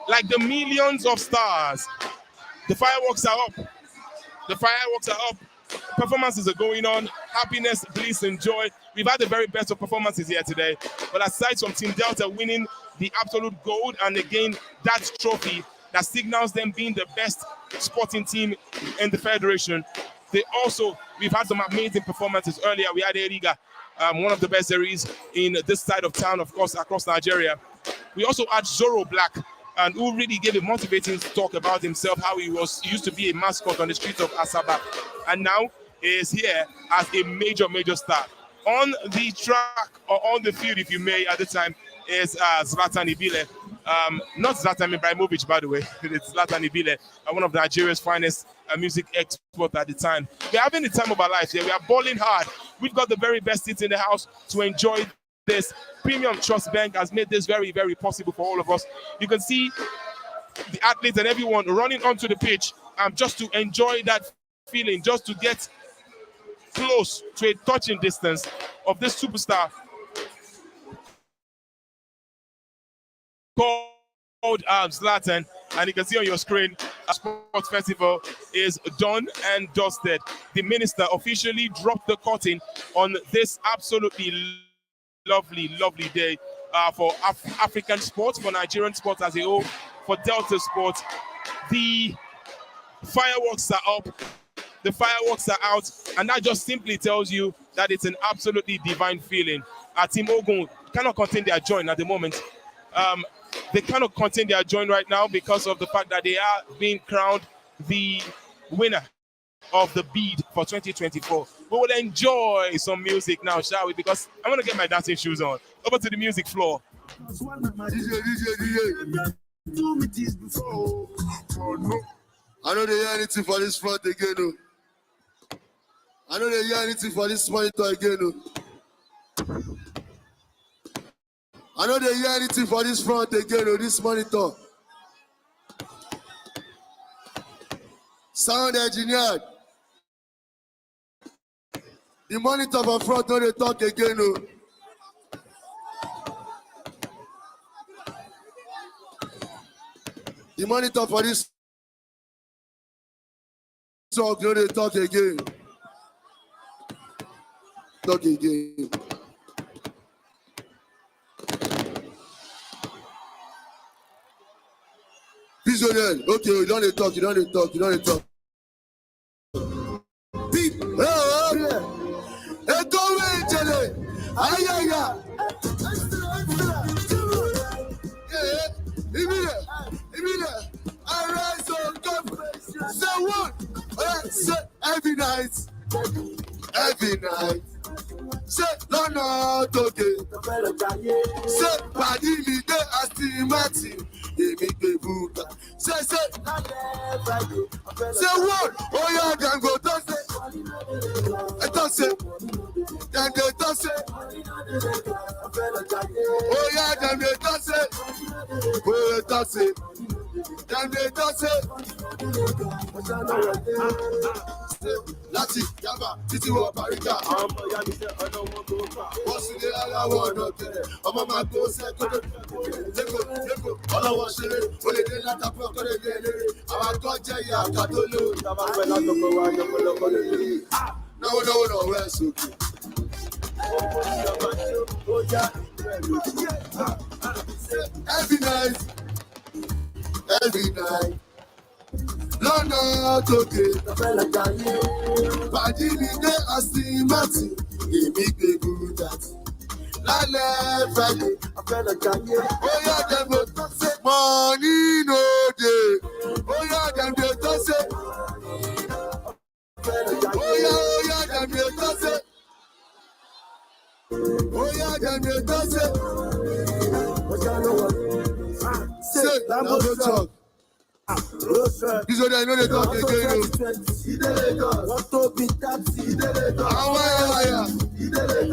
like the millions of stars. The fireworks are up. The fireworks are up. performances are going on. Happiness, bliss, and joy. We've had the very best of performances here today. But aside from Team Delta winning the absolute gold and again that trophy that signals them being the best sporting team in the federation, we've had some amazing performances earlier. We had Eriga, one of the best series in this side of town, of course, across Nigeria. We also had Zoro Black, and who really gave a motivating talk about himself, how he used to be a mascot on the streets of Asaba, and now is here as a major star. On the track, or on the field, if you may, at the time, is Zlatan Ibile. Not Zlatan Ibrahimovic, by the way. It's Zlatan Ibile, one of Nigeria's finest music experts at the time. We're having the time of our lives here. We are balling hard. We've got the very best seats in the house to enjoy this. Premium Trust Bank has made this very possible for all of us. You can see the athletes and everyone running onto the pitch just to enjoy that feeling, just to get close to a touching distance of this superstar called Zlatan. And you can see on your screen, Sports Festival is done and dusted. The minister officially dropped the curtain on this absolutely lovely day for African sports, for Nigerian sports as a whole, for Delta sports. The fireworks are up, the fireworks are out, and that just simply tells you that it's an absolutely divine feeling. Team Ogun cannot contain their joy at the moment. They cannot contain their joy right now because of the fact that they are being crowned the winner of the bid for 2024. We will enjoy some music now, shall we? Because I'm going to get my dancing shoes on. Over to the music floor. I know they hear anything for this front again. No. I know they hear anything for this monitor again. No. I know they hear anything for this front again. No. This monitor. Sound engineered. The monitor for front, no, they talk again. No. The monitor for this talk, no, they talk again. Talk again. Visual, okay, you don't talk, you don't talk, you don't talk. Every night, say no, no, okay. Say, party me there, I still Martin. They make the book. Say what? Oh yeah, then go toss it. I toss it. Then they toss it. Oh yeah, then they toss it. Oh, they toss it. Then they toss it. Láti Yaba títí wọ Bàrígà. Ọmọ ìyá mi ṣe ọ̀nà wọn kò fà. Wọ́n sì lé aláwọ̀ ọ̀nà tẹ̀lẹ̀. Ọmọ máa gbó sẹ́kọ̀ọ́. Lẹ́kọ̀ọ́ ọlọ́wọ́ ṣeré. O lè dé látàpọ̀ kọ́ lè dé eléré. Àwọn akọ́ jẹ́ ìyá àkàtó lò. Ìjọba pẹ̀ látọ̀pọ̀ wa yọ̀pọ̀lọpọ̀ lè lè. Náwó lọ́wọ́ ẹ̀ sókè. Every night. Lọ́nà tókè, pàdé mi dé Aston Martin, èmi gbé Bugatti. Lálẹ́ Friday, ó yá dẹ́gbẹ́ tó ṣe. Money no dey, ó yá dẹ́gbẹ́ tó ṣe. Ó yá dẹ́gbẹ́ tó ṣe. Ó yá dẹ́gbẹ́ tó ṣe. Say, I'm going to talk. This one I know they talk again. Want to be taxi.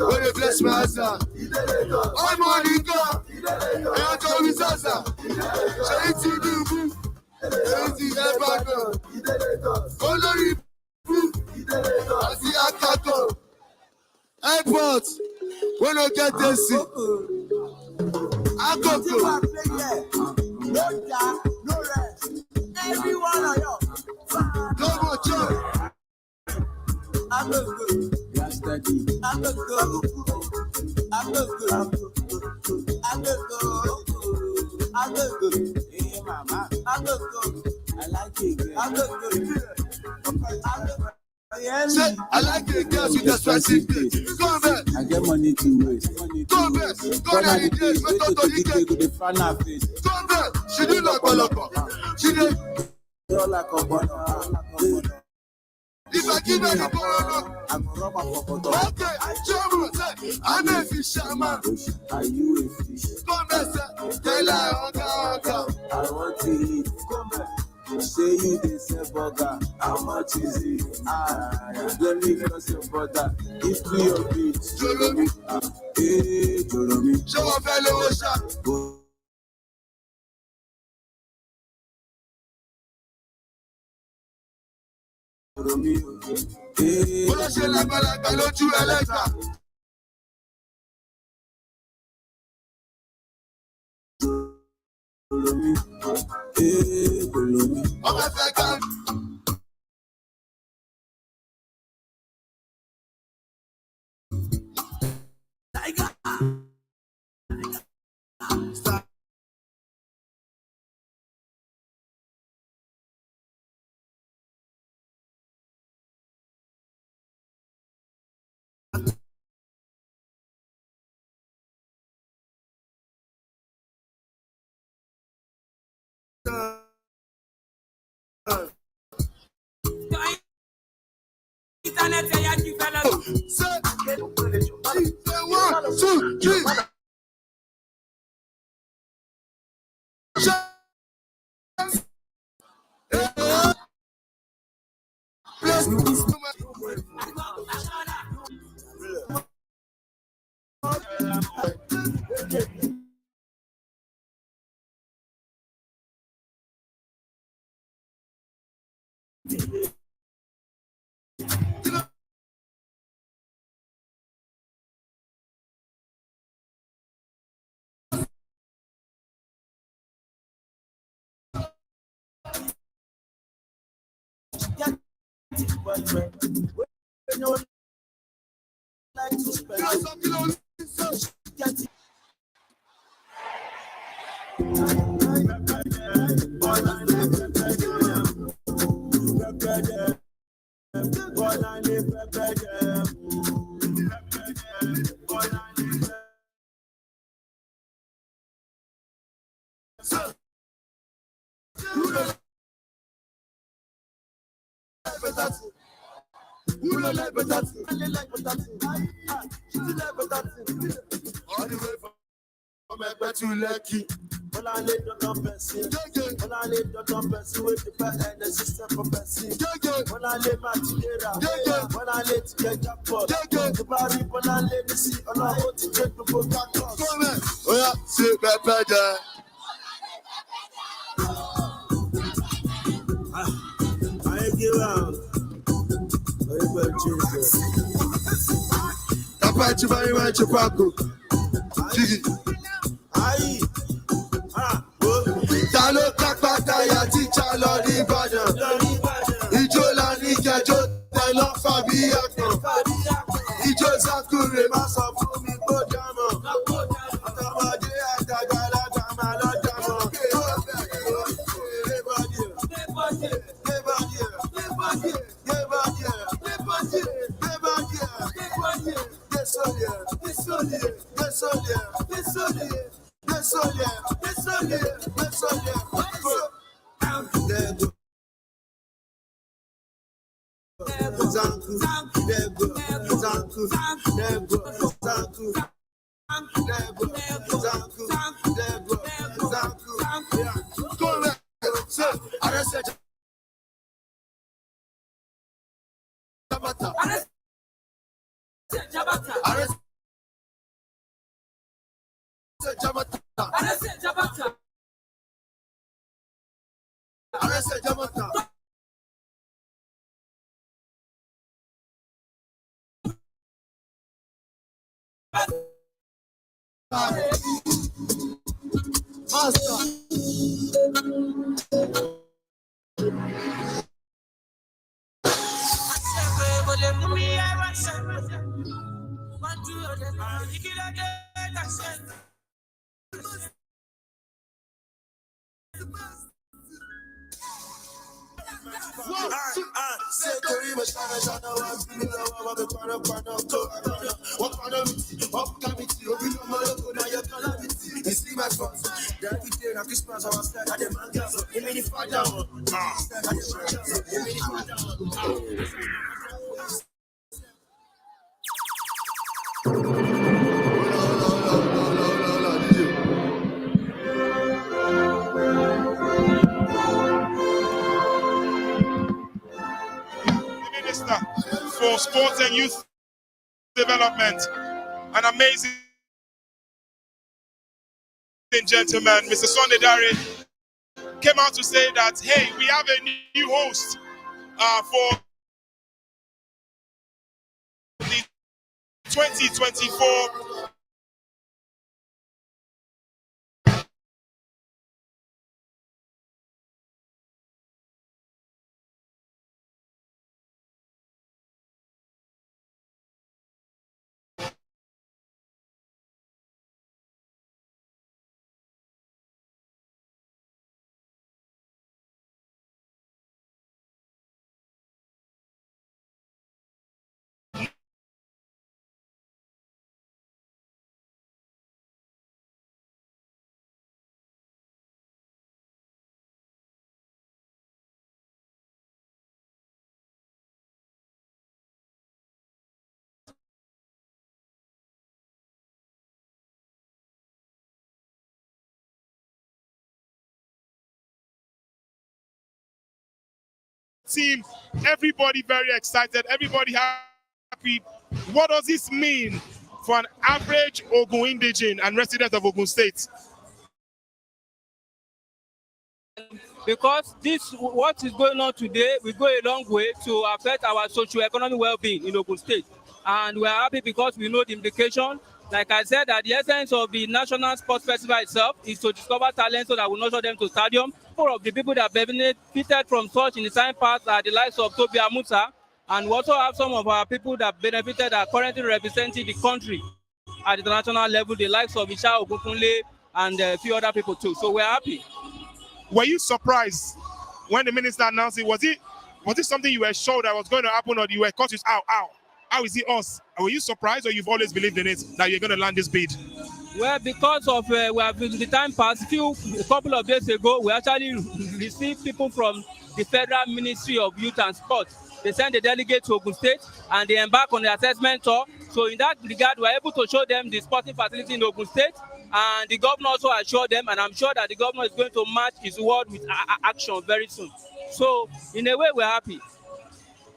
When they bless my answer. All money go. I want to be Sasa. Say to do move. Say to never go. Olori move. I see a cackle. Airport. When I get this. I go go. No rest. Everyone on you. Double check. Say, I like the girls with the spicy face. Go back. I get money to waste. Go back. Go down the days. Go to the game. The fan face. Go back. She do like a She did. If I give her the corona, okay, I know if you shaman. Are you a fish? Come back, sir. Tell her, okay. I want to eat. Say you dey sell burger. How much is it? Let me cross your border. Give me your beat. Jolomi. Hey, Jolomi. Show a fellow shot. Jolomi. Bọ́lá ṣe lágbàlagbà lójú ẹlẹ́gbà. Jolomi. Jolomi. Ọmọ ẹ̀fẹ̀ kan. Internet, you fella. Say, 1, 2, 3. To Lucky. When I lay down person, when I lay down person with the back and the system for person. When I lay my together, when I lay to get jackpot, the body when I lay to see, and I want to take the book back. Oh yeah, sit back, better. I give out. Apache very much a Paco. Aye. Ta ló kápá táyà tíjà lọ ní Ìbàdàn? Ijó la ní kẹjọ tẹ̀lọ́ fàbí àkàn. Ijó Sakure má sọ fún mi kó jámọ̀. Àtọmọdé àtàgbàlagbà máa lọ jámọ̀. Master. Minister for Sports and Youth Development, an amazing gentleman, Mr. Sunday Dare, came out to say that, hey, we have a new host for the 2024 team, everybody very excited, everybody happy. What does this mean for an average Ogun indigene and resident of Ogun State? Because what is going on today will go a long way to affect our socio-economic well-being in Ogun State. And we are happy because we know the implication. Like I said, that the essence of the National Sports Festival itself is to discover talent so that we nurture them to stadium. Four of the people that benefited from such in the same path are the likes of Toby Amusa, and we also have some of our people that benefited are currently representing the country at the international level, the likes of Isha Ogunkunle and a few other people too. So we're happy. Were you surprised when the minister announced it? Was it something you were sure that was going to happen, or you were caught with how is it us? Were you surprised, or you've always believed in it that you're going to land this bid? Well, because of we have the time passed. A couple of days ago, we actually received people from the Federal Ministry of Youth and Sport. They sent a delegate to Ogun State and they embarked on the assessment tour. So in that regard, we are able to show them the sporting facility in Ogun State, and the governor also assured them, and I'm sure that the governor is going to match his word with action very soon. So in a way, we're happy.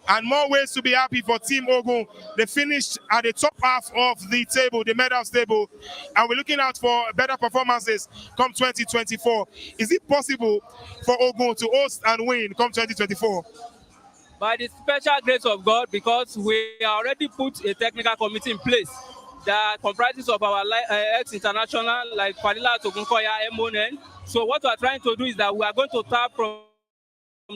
And more ways to be happy for Team Ogun. They finished at the top half of the table, the medals table, and we're looking out for better performances come 2024. Is it possible for Ogun to host and win come 2024? By the special grace of God, because we already put a technical committee in place that comprises of our ex-international like Fadila Togunkoya, Emonen. So what we are trying to do is that we are going to tap from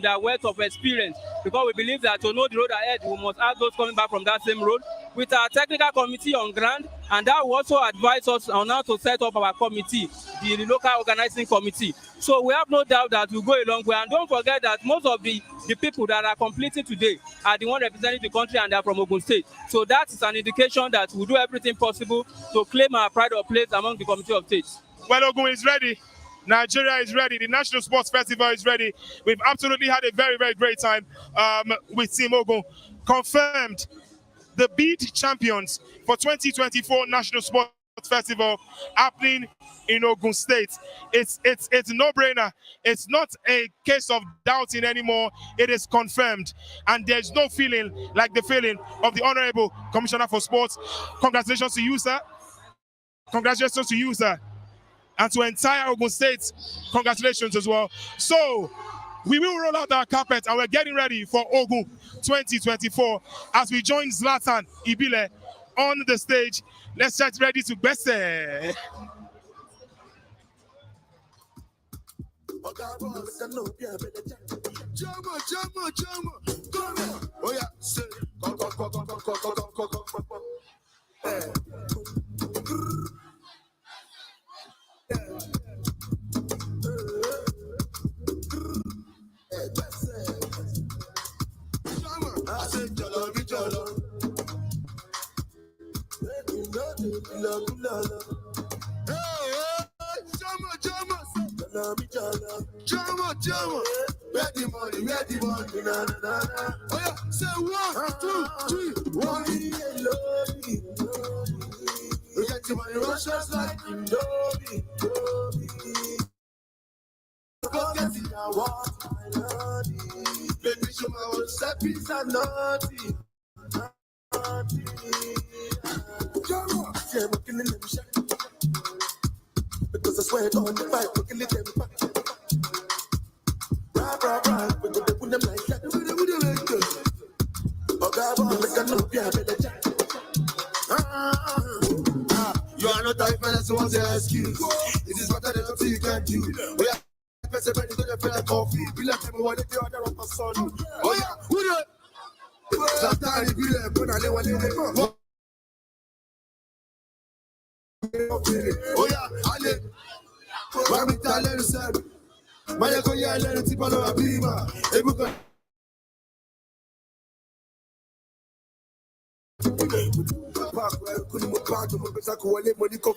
their wealth of experience, because we believe that to know the road ahead, we must have those coming back from that same road with our technical committee on ground, and that will also advise us on how to set up our committee, the local organizing committee. So we have no doubt that we'll go a long way. And don't forget that most of the people that are completing today are the ones representing the country, and they're from Ogun State. So that is an indication that we'll do everything possible to claim our pride of place among the committee of states. Well, Ogun is ready. Nigeria is ready. The National Sports Festival is ready. We've absolutely had a very, very great time with Team Ogun. Confirmed the bid champions for 2024 National Sports Festival happening in Ogun State. It's a no-brainer. It's not a case of doubting anymore. It is confirmed. And there's no feeling like the feeling of the Honorable Commissioner for Sports. Congratulations to you, sir. Congratulations to you, sir. And to entire Ogun State, congratulations as well. So, we will roll out our carpet, and we're getting ready for Ogun 2024 as we join Zlatan Ibile on the stage. Let's get ready to Besse. Jama, where the money, na na na na. Oh yeah, say 1, 2, 3, 1. We get the money, Russians like Indomie. Go get it now, what? Baby, show my own steppings and naughty. Jama, say we're killing them shit. Because I swear it on the fight, we're killing them back. We go to put them like that. Oh God, make a no be a better jack. You are not type man that's wants your excuse. It is better than something you can do. Oh yeah, person ready to get a coffee. Be like me what they order on my son. Oh yeah, who do it? Sometimes be like when I want to go. Oh yeah, Ale. Why me tell you sir? Maya ko ya le ti palo abima. Ebuka. Back where could mo back mo pesa ko wale money ko.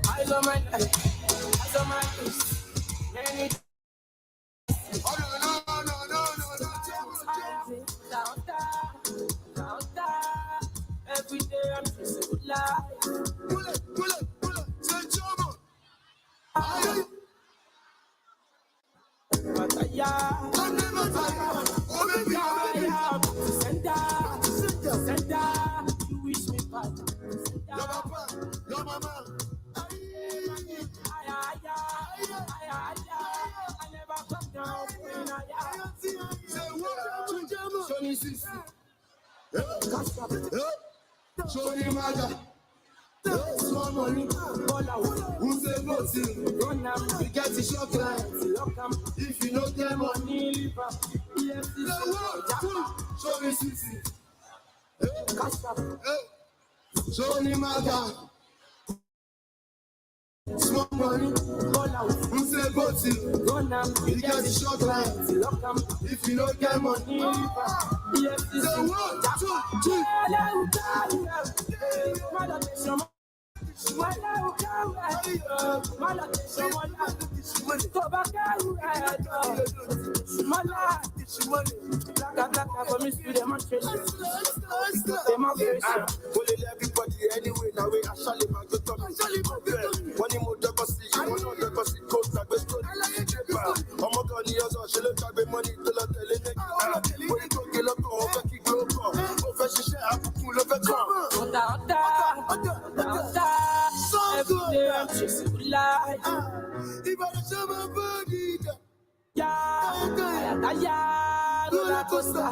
Eyes on my neck, eyes on my face. Many every day I'm facing with life. Pull it, say Jama. But I'm never tired. Oh baby, Senda, you wish me back. Your mama. I never come down. Say what to Jama? Sonny sis. Sonny Maga. Small money, all out. Who's the bossy? Run am, we get the shop line. Lock am, If you know them money, leave am. Yes, say what to Sonny sis. cash up. Sonny Maga. Small money, All out. who's the bossy? Run am, we You get get the the shop shop line. Lock am, If you know them money. money, leave am. Yes, Say what to everybody anyway. Now we actually man go talk. Money more deposit, money deposit, gold like best story. Oh my God, you also she look like money to la tele nigga. When you go get up, go back, you go go. Profession shit, I put cool over come. every day I'm chasing with life. If I show my body, Roller coaster,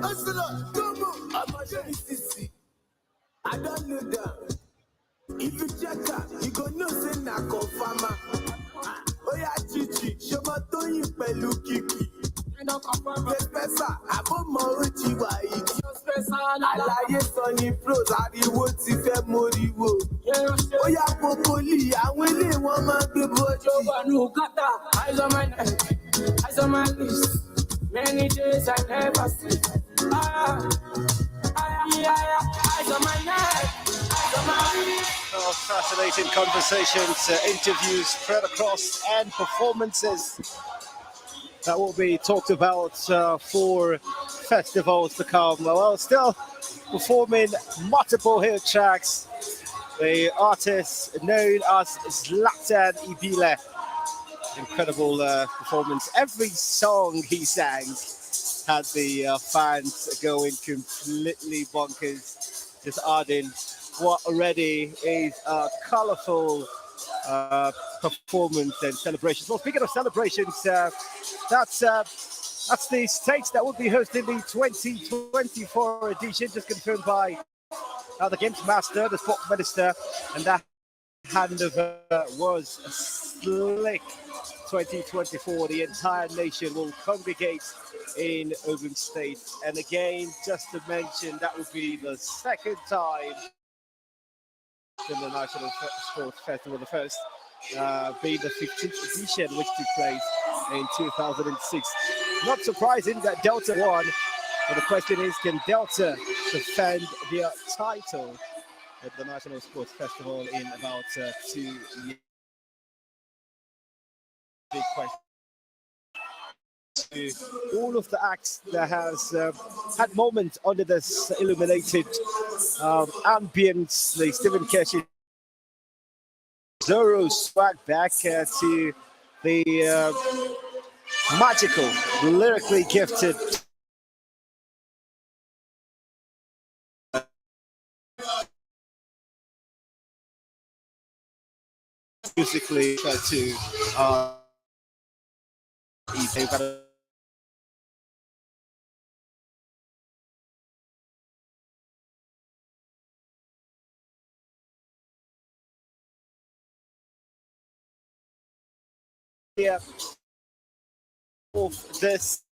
hustler, come on. I'm a Johnny Sissy. I don't know that. If you check out, you go know say na confirmer. Oh yeah, Chichi, show my Tony pẹ̀lú Kiki. Pẹ̀sà, àbọ̀mọ̀ ó ti wà yìí. Àlàyé sọ ní pros, ariwo ti fẹ́ moriwo. Ó yá Popoli, àwọn ilé wọn máa gbé bọ́jú. Eyes on my neck, eyes on my list. Many days I never sleep. Eyes on my neck, eyes on my list. Oh, fascinating conversations, interviews spread across, and performances that will be talked about for festivals to come. Well, still performing multiple hit tracks. The artist known as Zlatan Ibile. Incredible performance. Every song he sang had the fans going completely bonkers, just adding what already is a colorful performance and celebrations. Well, speaking of celebrations, that's the stage that will be hosting the 2024 edition, just confirmed by the Games Master, the Sport Minister, and that handover was slick. 2024, the entire nation will congregate in Ogun State. And again, just to mention, that will be the second time in the National Sports Festival, the first being the 15th edition, which took place in 2006. Not surprising that Delta won, but the question is, can Delta defend their title at the National Sports Festival in about 2 years? Big question. All of the acts that has had moments under this illuminated ambience, the Stephen Keshi Zoro swag back to the magical, lyrically gifted musically to of this